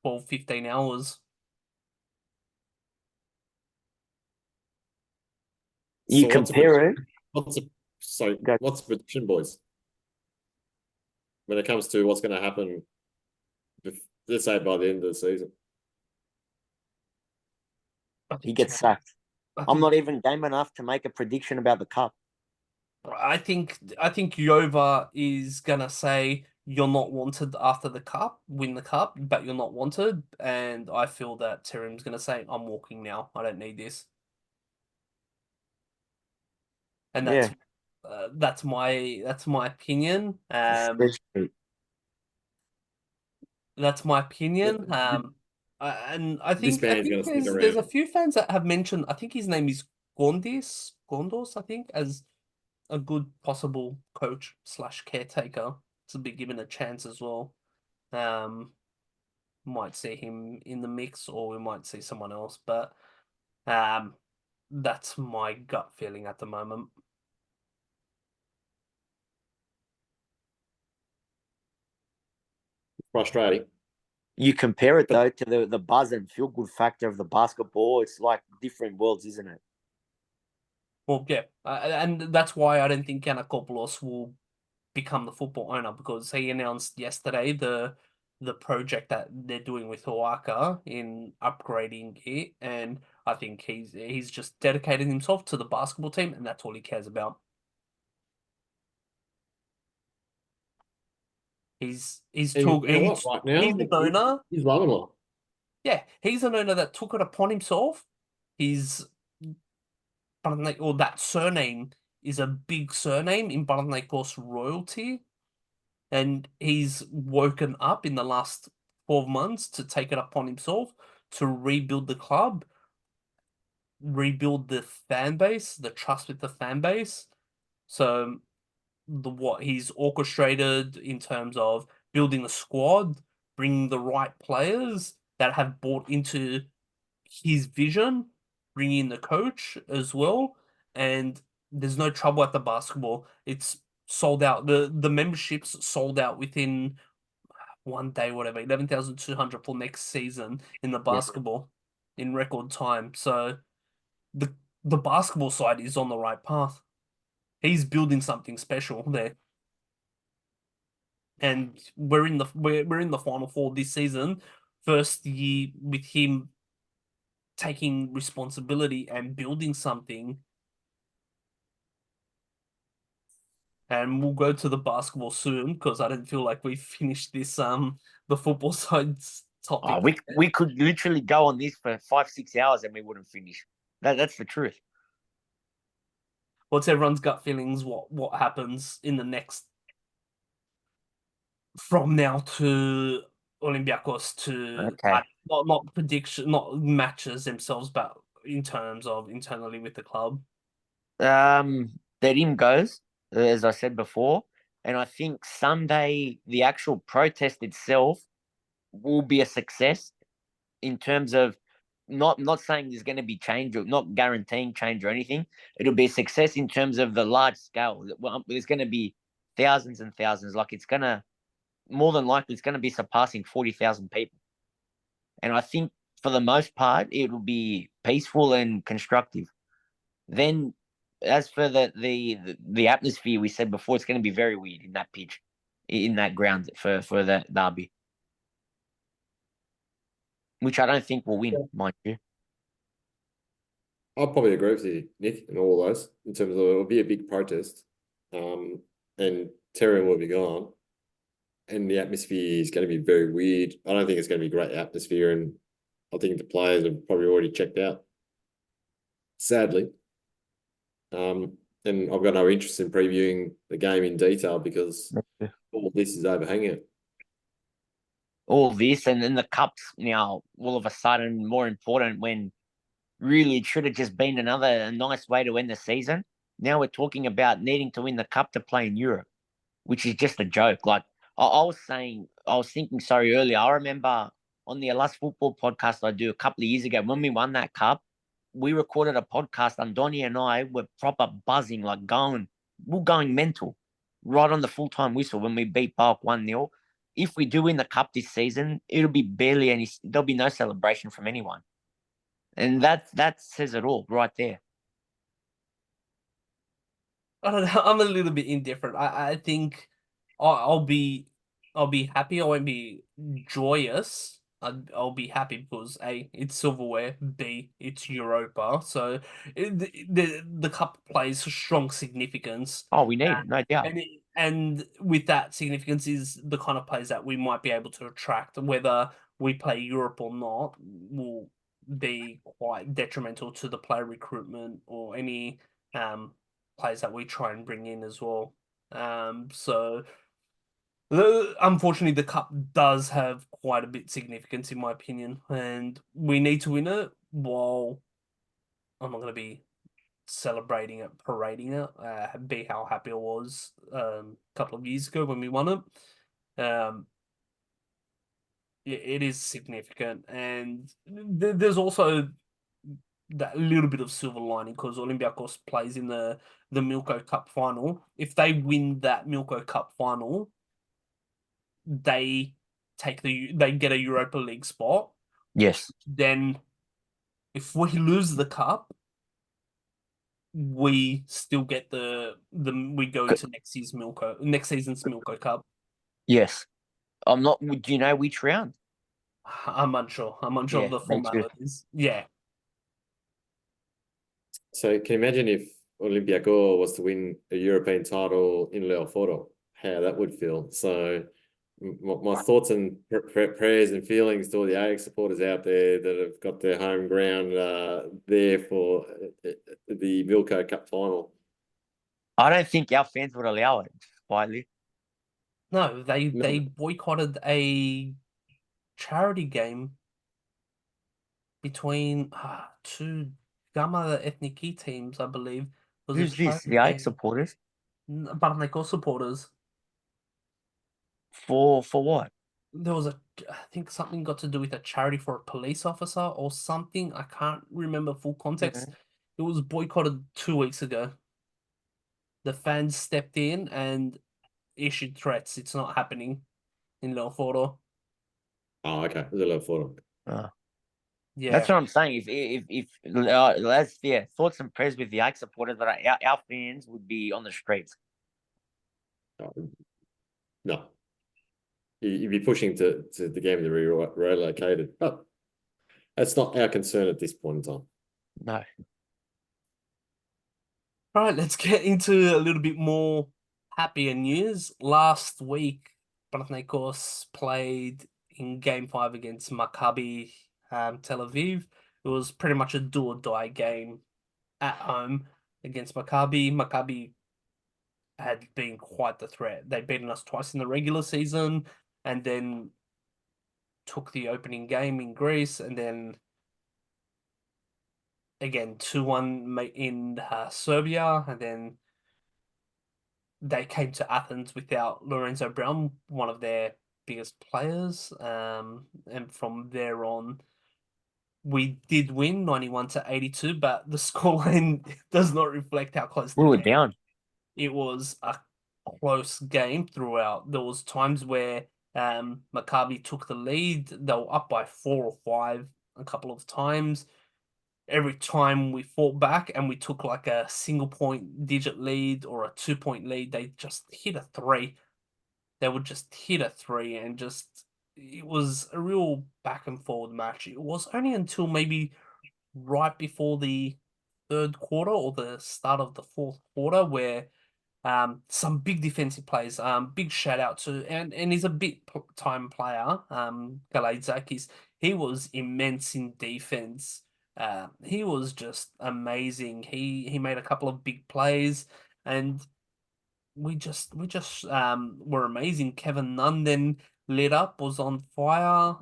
12, 15 hours. You compare it. What's the prediction, boys? When it comes to what's going to happen, let's say by the end of the season. He gets sacked. I'm not even game enough to make a prediction about the cup. I think Jova is gonna say you're not wanted after the cup, win the cup, but you're not wanted. And I feel that Terim's gonna say, I'm walking now. I don't need this. And that's my opinion. That's my opinion. And I This think man's going to stick there's a around. few fans that have mentioned. I think his name is Gondos, I think, as a good possible coach slash caretaker to be given a chance as well. Might see him in the mix, or we might see someone else, but that's my gut feeling at the moment. Frustrating. You compare it But though to the buzz and feel good factor of the basketball. It's like different worlds, isn't it? Well, yeah, and that's why I don't think Yanakopoulos will become the football owner, because he announced yesterday the project that they're doing with Huaka in upgrading it, and I think he's just dedicated himself to the basketball team, and that's all he cares about. He's and took you know what? Right now, he's an owner. he's loving it. Yeah, he's an owner that took it upon himself. He's or that surname is a big surname in Panathinaikos royalty, and he's woken up in the last 12 months to take it upon himself to rebuild the club, rebuild the fan base, the trust with the fan base. So what he's orchestrated in terms of building the squad, bringing the right players that have bought into his vision, bringing in the coach as well, and there's no trouble at the basketball. It's sold out. The memberships sold out within one day, whatever, 11,200 for next season in the Yeah. basketball in record time. So the the basketball side is on the right path. He's building something special there. And we're in the final four this season. First year with him taking responsibility and building something. And we'll go to the basketball soon, because I don't feel like we finished this the football side's Oh, topic. we could literally go on this for 5-6 hours and we wouldn't finish. That's the truth. What's everyone's gut feelings? What happens in the next from now to Olympiacos to Okay. not prediction, not matches themselves, but in terms of internally with the club? Terim goes, as I said before, and I think Sunday the actual protest itself will be a success in terms of not saying there's going to be change or not guaranteeing change or anything. It'll be a success in terms of the large scale. Well, there's going to be thousands and thousands. Like it's going to more than likely it's going to be surpassing 40,000 people. And I think for the most part it will be peaceful and constructive. Then, as for the atmosphere, we said before, it's going to be very weird in that pitch, in that ground for that derby, which I don't think will win, mind you. I'll probably agree with you, Nick, and all those in terms of it'll be a big protest, and Terims will be gone, and the atmosphere is going to be very weird. I don't think it's going to be great atmosphere, and I think the players have probably already checked out, sadly. And I've got no interest in previewing the game in detail because all this is overhanging it. All this and then the cups now all of a sudden more important when really it should have just been a nice way to end the season. Now we're talking about needing to win the cup to play in Europe, which is just a joke. Like I was thinking, sorry, earlier. I remember on the Last Football podcast I do a couple of years ago when we won that cup, we recorded a podcast. Andoni and I were proper buzzing, like we're going mental, right on the full time whistle when we beat PAOK 1-0. If we do win the cup this season, it'll be barely any. There'll be no celebration from anyone, and that says it all right there. I don't know. I'm a little bit indifferent. I think I'll be happy. I won't be joyous. I'll be happy because A, it's silverware. B, it's Europa. So the cup plays strong significance. Oh, we need it, no doubt. And with that significance is the kind of players that we might be able to attract. Whether we play Europe or not will be quite detrimental to the player recruitment or any players that we try and bring in as well. So Unfortunately, the cup does have quite a bit significance, in my opinion, and we need to win it. While I'm not going to be celebrating it, parading it, be how happy I was a couple of years ago when we won it. It is significant, and there's also that little bit of silver lining because Olympiacos plays in the Milko Cup final. If they win that Milko Cup final, they they get a Europa League spot. Yes. Then, if we lose the cup, we still get the we go into next season's Milko Cup. Yes. I'm not. Do you know which round? I'm unsure. I'm unsure of Yeah, the me too. formalities. Yeah. So can you imagine if Olympiacos was to win a European title in Leofordo, how that would feel? So my thoughts and prayers and feelings to all the AX supporters out there that have got their home ground there for the Milko Cup final. I don't think our fans would allow it quietly. No, they No. boycotted a charity game between two Gamma Ethniki teams, I believe. It was a Who's this? charity The AX game. supporters? Panathinaikos supporters. For what? There was I think something got to do with a charity for a police officer or something. I can't remember full context. Mhm. It was boycotted 2 weeks ago. The fans stepped in and issued threats. It's not happening in Leofordo. Oh, okay. It was a Leofordo. Uh, that's Yeah. what I'm saying. If let's thoughts and prayers with the AX supporters, but our fans would be on the streets. Oh, no. You'd be pushing to the game to be relocated. But that's not our concern at this point in time. No. All right, let's get into a little bit more happier news. Last week, Panathinaikos played in Game 5 against Maccabi Tel Aviv. It was pretty much a do or die game at home against Maccabi. Maccabi had been quite the threat. They'd beaten us twice in the regular season and then took the opening game in Greece and then again 2-1 in Serbia and then they came to Athens without Lorenzo Brown, one of their biggest players. And from there on, we did win 91-82, but the scoreline does not reflect how close We the were game. down. It was a close game throughout. There was times where Maccabi took the lead. They were up by 4 or 5 a couple of times. Every time we fought back and we took like a single point digit lead or a 2 point lead, they just hit a three. They would just hit a three and just it was a real back and forward match. It was only until maybe right before the third quarter or the start of the fourth quarter where some big defensive plays. Big shout out to and he's a big time player. Galaitzakis. He was immense in defense. He was just amazing. He made a couple of big plays, and we just were amazing. Kevin Nunn then lit up, was on fire,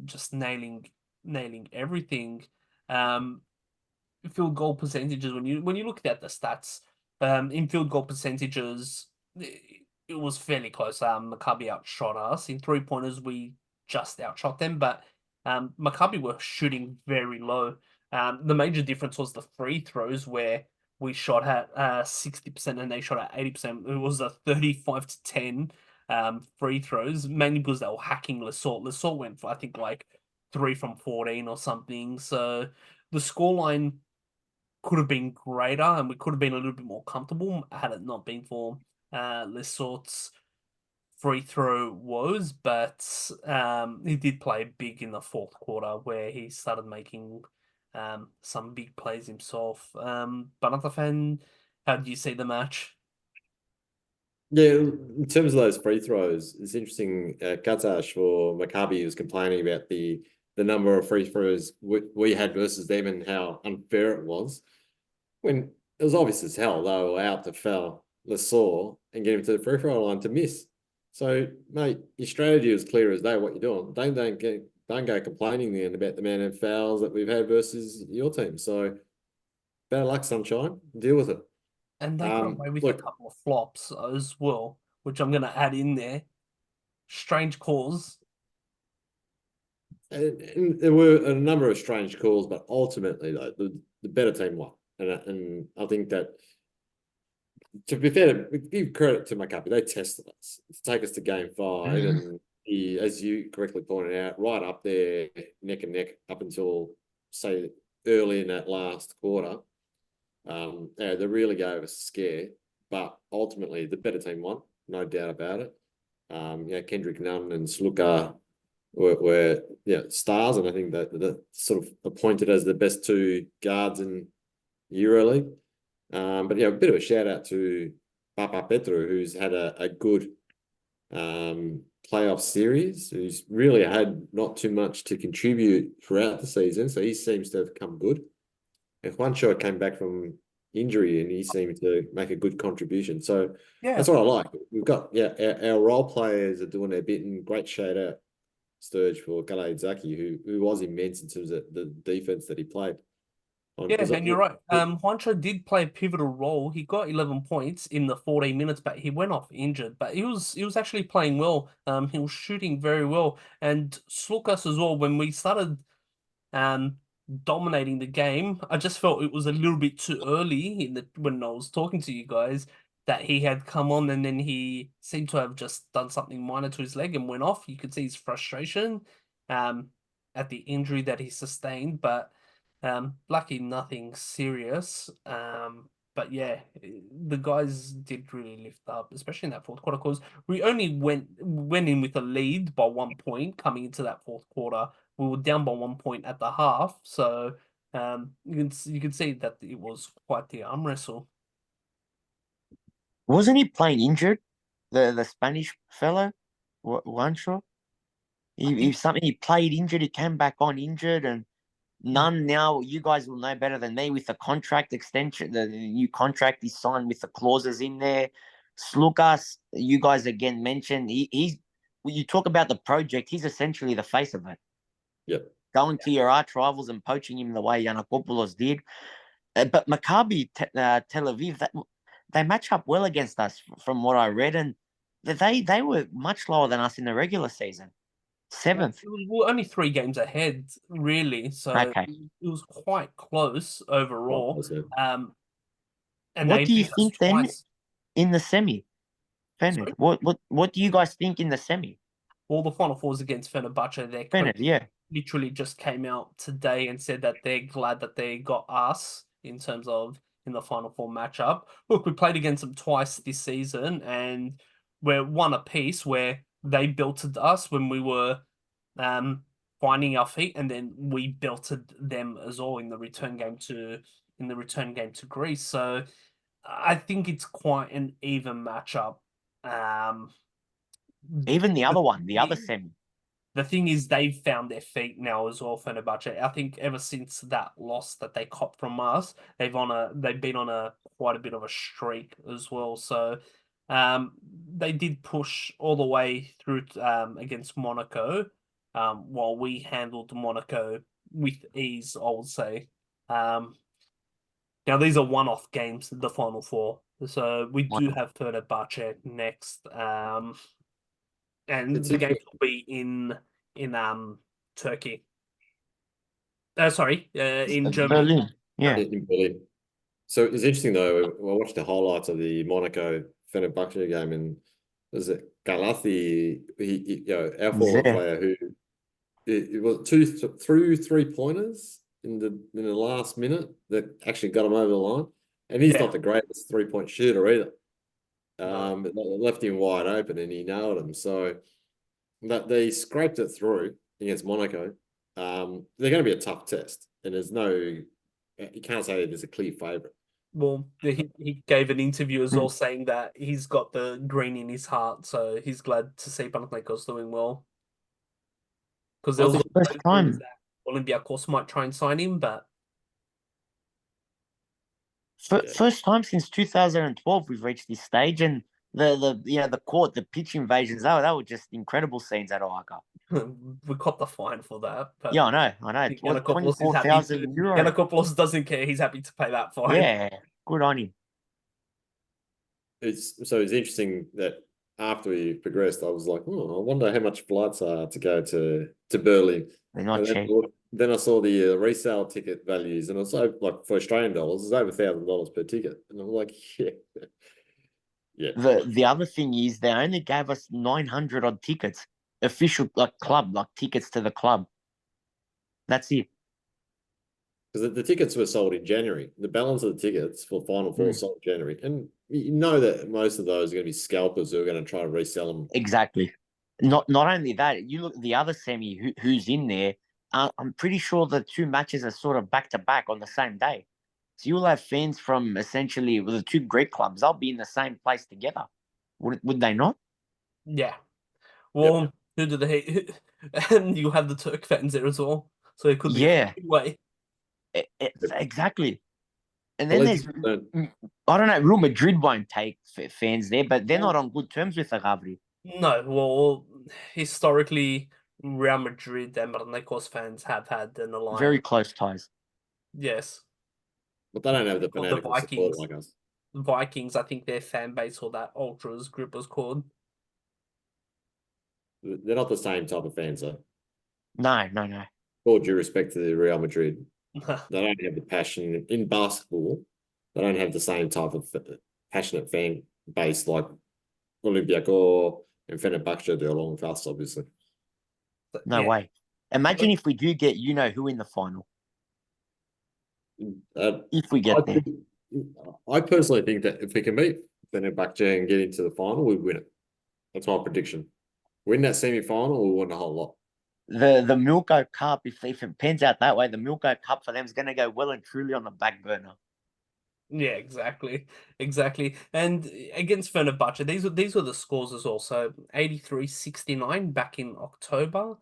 just nailing everything. Um, Field goal percentages when you look at the stats, in field goal percentages, it was fairly close. Maccabi outshot us in 3 pointers. We just outshot them, but Maccabi were shooting very low. The major difference was the free throws where we shot at 60% and they shot at 80%. It was a 35-10 free throws, mainly because they were hacking Lesort. Lesort went for I think like 3 from 14 or something. So the scoreline could have been greater and we could have been a little bit more comfortable had it not been for Lesort's free throw woes, but he did play big in the fourth quarter where he started making some big plays himself. Panathafan, how did you see the match? Yeah, in terms of those free throws, it's interesting. Katash for Maccabi was complaining about the number of free throws we had versus them and how unfair it was. When it was obvious as hell they were out to foul Lesor and get him to the free throw line to miss. So, mate, your strategy is clear as day. What you're doing, don't go complaining then about the amount of fouls that we've had versus your team. So, bad luck, sunshine. Deal with it. And they got away with a Look, couple of flops as well, which I'm going to add in there. Strange calls. and there were a number of strange calls, but ultimately, though, the better team won. And I think that, to be fair, we give credit to Maccabi. They tested us to take us to game 5, and he, as you correctly pointed out, right up there, neck and neck, up until say early in that last quarter. Yeah, they really gave us a scare, but ultimately the better team won, no doubt about it. Yeah, Kendrick Nunn and Sluka were stars, and I think that sort of appointed as the best 2 guards in EuroLeague. But yeah, a bit of a shout out to Papa Petru, who's had a good playoff series, who's really had not too much to contribute throughout the season, so he seems to have come good. And Juancho came back from injury, and he seemed to make a good contribution. So Yeah. that's what I like. We've got our role players are doing their bit, and great shout out Sterg for Gale Zaki, who was immense in terms of the defense that he played. Yeah, and you're right. Juancho did play a pivotal role. He got 11 points in the 14 minutes, but he went off injured. But he was actually playing well. He was shooting very well. And Slukas as well, when we started dominating the game, I just felt it was a little bit too early when I was talking to you guys that he had come on, and then he seemed to have just done something minor to his leg and went off. You could see his frustration at the injury that he sustained, but lucky nothing serious. But yeah, the guys did really lift up, especially in that fourth quarter, because we only went in with a lead by 1 point coming into that fourth quarter. We were down by 1 point at the half, so you can see that it was quite the arm wrestle. Wasn't he playing injured? The Spanish fellow, Juancho? He played injured. He came back on injured, and None now. You guys will know better than me with the contract extension. The new contract he signed with the clauses in there. Slukas, you guys again mentioned he's. When you talk about the project, he's essentially the face of it. Yep. Going to your arch rivals and poaching him the way Yanakopoulos did. But Maccabi Tel Aviv, they match up well against us from what I read, and they were much lower than us in the regular season. 7th. We were only 3 games ahead, really, so Okay. it was quite close overall. And What they do you beat us think then twice. in the semi? Bennett, what do you guys think in the semi? All the Final Fours against Fenerbahce, their Bennett, coach yeah. literally just came out today and said that they're glad that they got us in terms of in the Final Four matchup. Look, we played against them twice this season, and we're one apiece where they belted us when we were finding our feet, and then we belted them as well in the return game to Greece. So I think it's quite an even matchup. Even the other one, the other semi. The thing is, they've found their feet now as well, Fenerbahce. I think ever since that loss that they copped from us, they've been on a quite a bit of a streak as well. So, they did push all the way through against Monaco, while we handled Monaco with ease, I would say. Now these are one-off games, the Final Four. So we do have Fenerbahce next. And the games will be in Turkey. Sorry, in Germany. Berlin, yeah. In Berlin. So it's interesting though. I watched the highlights of the Monaco Fenerbahce game, and was it Galathi? Our forward player who it was threw 3-pointers in the last minute that actually got him over the line, and he's not the greatest 3-point shooter either. It left him wide open, and he nailed him. So that they scraped it through against Monaco. They're going to be a tough test, and you can't say there's a clear favourite. Well, he gave an interview as well saying that he's got the green in his heart, so he's glad to see Panathinaikos doing well. Because there was the first time that Olympiacos might try and sign him, but first time since 2012 we've reached this stage, and the court, the pitch invasions, they were just incredible scenes at Oaka. We copped the fine for that, but Yeah, I know. What, Giannakopoulos is happy to. €24,000? Giannakopoulos doesn't care. He's happy to pay that fine. Yeah, good on him. It's interesting that after we progressed, I was like, oh, I wonder how much flights are to go to Berlin. They're not cheap. Then I saw the resale ticket values, and it's like for Australian dollars, it's over $1,000 per ticket, and I'm like, yeah, yeah. The other thing is they only gave us 900 odd tickets, official club tickets to the club. That's it. Because the tickets were sold in January. The balance of the tickets for Final Four sold in January. And you know that most of those are going to be scalpers who are going to try to resell them. Exactly. Not only that, you look at the other semi who's in there. I'm pretty sure the two matches are sort of back to back on the same day. So you'll have fans from essentially the two Greek clubs. They'll be in the same place together. Would they not? Yeah. Well, who do they hate? And you have the Turk fans there as well. So it could be a way. Exactly. And then I don't know, Real Madrid won't take fans there, but they're not on good terms with Agavri. No, well, historically, Real Madrid and Panathinaikos fans have had an alliance. Very close ties. Yes. But they don't have the fanatical support like us. The Vikings, I think their fan base or that Ultras group was called. They're not the same type of fans, though. No. All due respect to the Real Madrid, they don't have the passion in basketball. They don't have the same type of passionate fan base like Olympiacos and Fenerbahce do along with us, obviously. No way. Imagine if we do get who in the final. If we get there. I personally think that if we can beat Fenerbahce and get into the final, we win it. That's my prediction. Win that semi-final, we'll win a whole lot. The Milko Cup, if it pans out that way, the Milko Cup for them is going to go well and truly on the back burner. Yeah, exactly. And against Fenerbahce, these were the scores as well. So 83-69 back in October.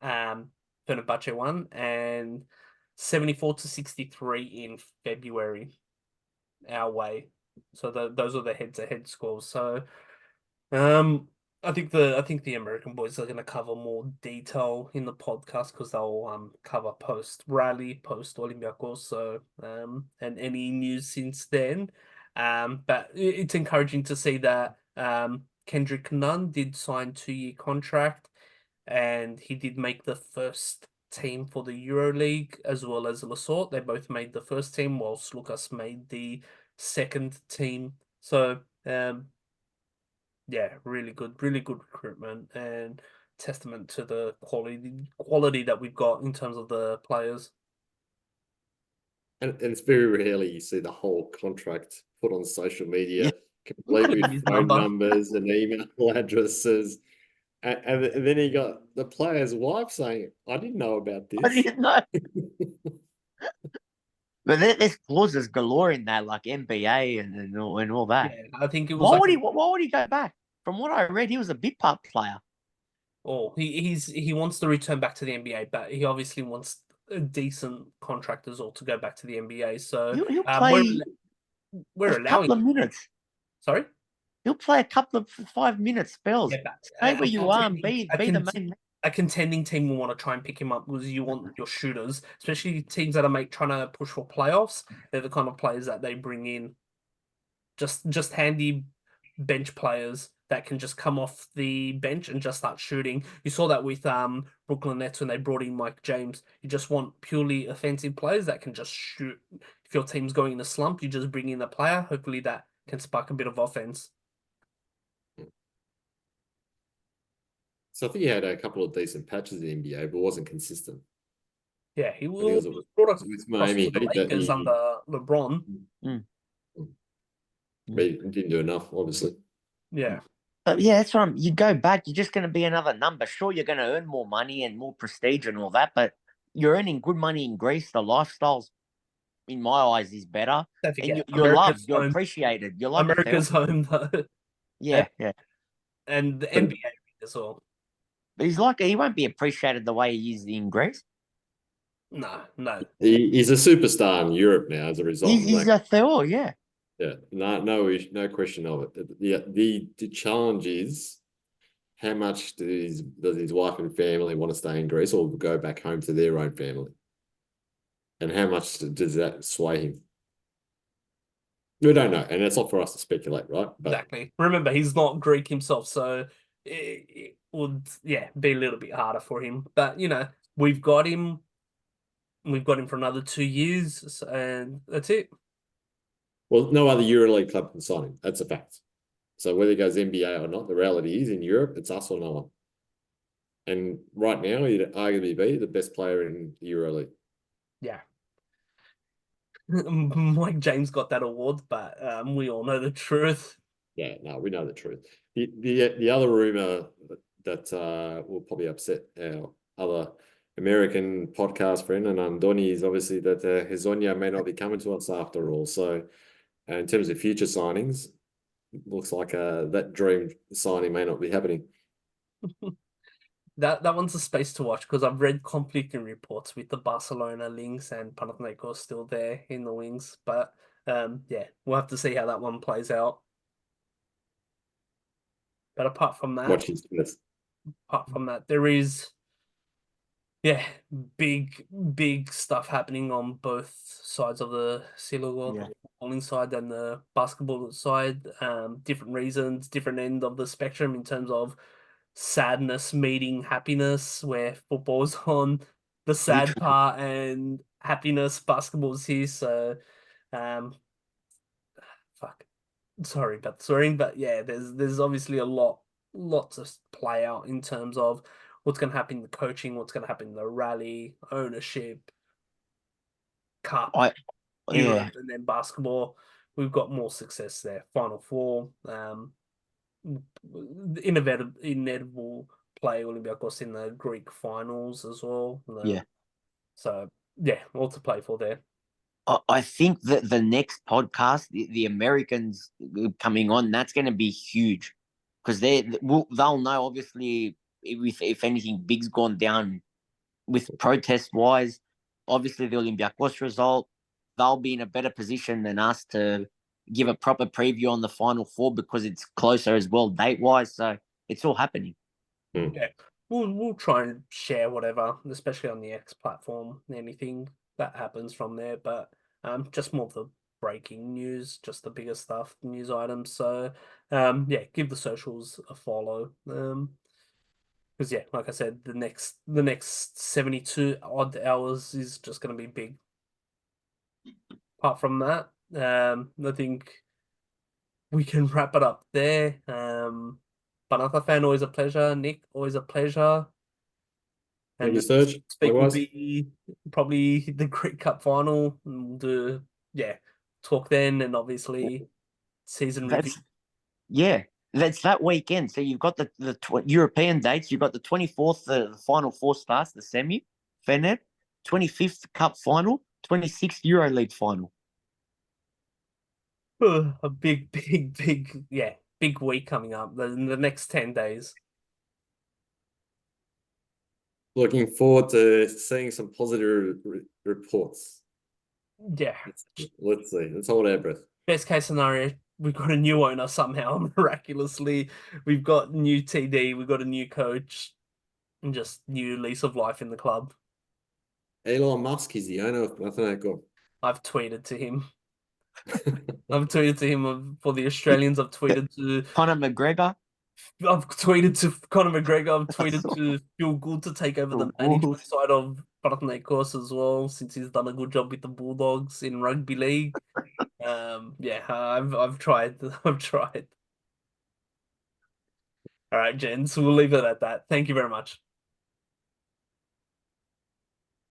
Fenerbahce won, and 74-63 in February, our way. So those are the head-to-head scores. So, I think the American boys are going to cover more detail in the podcast because they'll cover post rally, post Olympiacos, so and any news since then. But it's encouraging to see that Kendrick Nunn did sign 2-year contract, and he did make the first team for the EuroLeague as well as Lasort. They both made the first team, whilst Lucas made the second team. So yeah, really good recruitment and testament to the quality that we've got in terms of the players. And it's very rarely you see the whole contract put on social media, complete with phone numbers and email addresses. And then he got the player's wife saying, I didn't know about this. I didn't know. But there's clauses galore in that, like NBA and all that. Yeah, I think it was. Why would he go back? From what I read, he was a big part player. Oh, he wants to return back to the NBA, but he obviously wants a decent contract as well to go back to the NBA. So he'll play we're a couple of minutes. Sorry? He'll play a couple of 5-minute spells. Yeah, stay where you are and be the main. A contending team will want to try and pick him up because you want your shooters, especially teams that are trying to push for playoffs. They're the kind of players that they bring in. Just handy bench players that can just come off the bench and just start shooting. You saw that with Brooklyn Nets when they brought in Mike James. You just want purely offensive players that can just shoot. If your team's going in a slump, you just bring in a player. Hopefully that can spark a bit of offense. So I think he had a couple of decent patches in the NBA, but wasn't consistent. Yeah, he was brought us with Miami the Lakers under LeBron. But he didn't do enough, obviously. Yeah. Yeah, that's what you go back, you're just going to be another number. Sure, you're going to earn more money and more prestige and all that, but you're earning good money in Greece. The lifestyle's, in my eyes, is better. And you're loved, you're appreciated. You're like America's home, though. Yeah. And the NBA as well. But he won't be appreciated the way he is in Greece. No. He's a superstar in Europe now as a result. He's a Theo, yeah. Yeah, no question of it. The challenge is how much does his wife and family want to stay in Greece or go back home to their own family, and how much does that sway him? We don't know, and it's not for us to speculate, right? But Exactly. Remember, he's not Greek himself, so it would, yeah, be a little bit harder for him. But, we've got him. We've got him for another 2 years, and that's it. well, no other EuroLeague club can sign him. That's a fact. So whether he goes NBA or not, the reality is in Europe, it's us or no one. And right now, he'd arguably be the best player in the EuroLeague. Yeah. Mike James got that award, but we all know the truth. Yeah, no, we know the truth. The other rumor that will probably upset our other American podcast friend and Andoni is obviously that Hezonja may not be coming to us after all. So in terms of future signings, looks like that dream signing may not be happening. That one's a space to watch because I've read conflicting reports with the Barcelona links and Panathinaikos still there in the wings. But yeah, we'll have to see how that one plays out. But apart from that, there is, yeah, big stuff happening on both sides of the Silo World, Yeah. the footballing side and the basketball side. Different reasons, different end of the spectrum in terms of sadness meeting happiness, where football's on the sad Literally. part and happiness basketball's here. So, fuck. Sorry about the swearing, but yeah, there's obviously a lot to play out in terms of what's going to happen in the coaching, what's going to happen in the rally, ownership, cup, Yeah. Europe, and then basketball. We've got more success there. Final four, inevitable play Olympiacos in the Greek finals as well. Yeah. So yeah, all to play for there. I think that the next podcast, the Americans coming on, that's going to be huge because they'll know obviously if anything big's gone down with protest wise. Obviously, the Olympiacos result, they'll be in a better position than us to give a proper preview on the Final Four because it's closer as well date wise. So it's all happening. Yeah, we'll try and share whatever, especially on the X platform, anything that happens from there. But just more of the breaking news, just the bigger stuff, news items. So yeah, give the socials a follow. Because yeah, like I said, the next 72 odd hours is just going to be big. Apart from that, I think we can wrap it up there. Panathafan, always a pleasure. Nick, always a pleasure. Thank And you, the Serge. speak will Likewise. be probably the Greek Cup final. And we'll do, yeah, talk then, and obviously season review. Yeah, that's that weekend. So you've got the European dates. You've got the 24th, the Final Four starts, the semi, Fener, 25th Cup final, 26th EuroLeague final. A big, yeah, big week coming up. The next 10 days. Looking forward to seeing some positive reports. Yeah. Let's see. Let's hold our breath. Best case scenario, we've got a new owner somehow, miraculously. We've got new TD, we've got a new coach, and just new lease of life in the club. Elon Musk is the owner of Panathinaikos. I've tweeted to him. I've tweeted to him for the Australians. I've tweeted to Conor McGregor. I've tweeted to Conor McGregor. I've tweeted to Feel Good to take over the management side of Panathinaikos as well, since he's done a good job with the Bulldogs in rugby league. Yeah, I've tried. I've tried. All right, gents, we'll leave it at that. Thank you very much.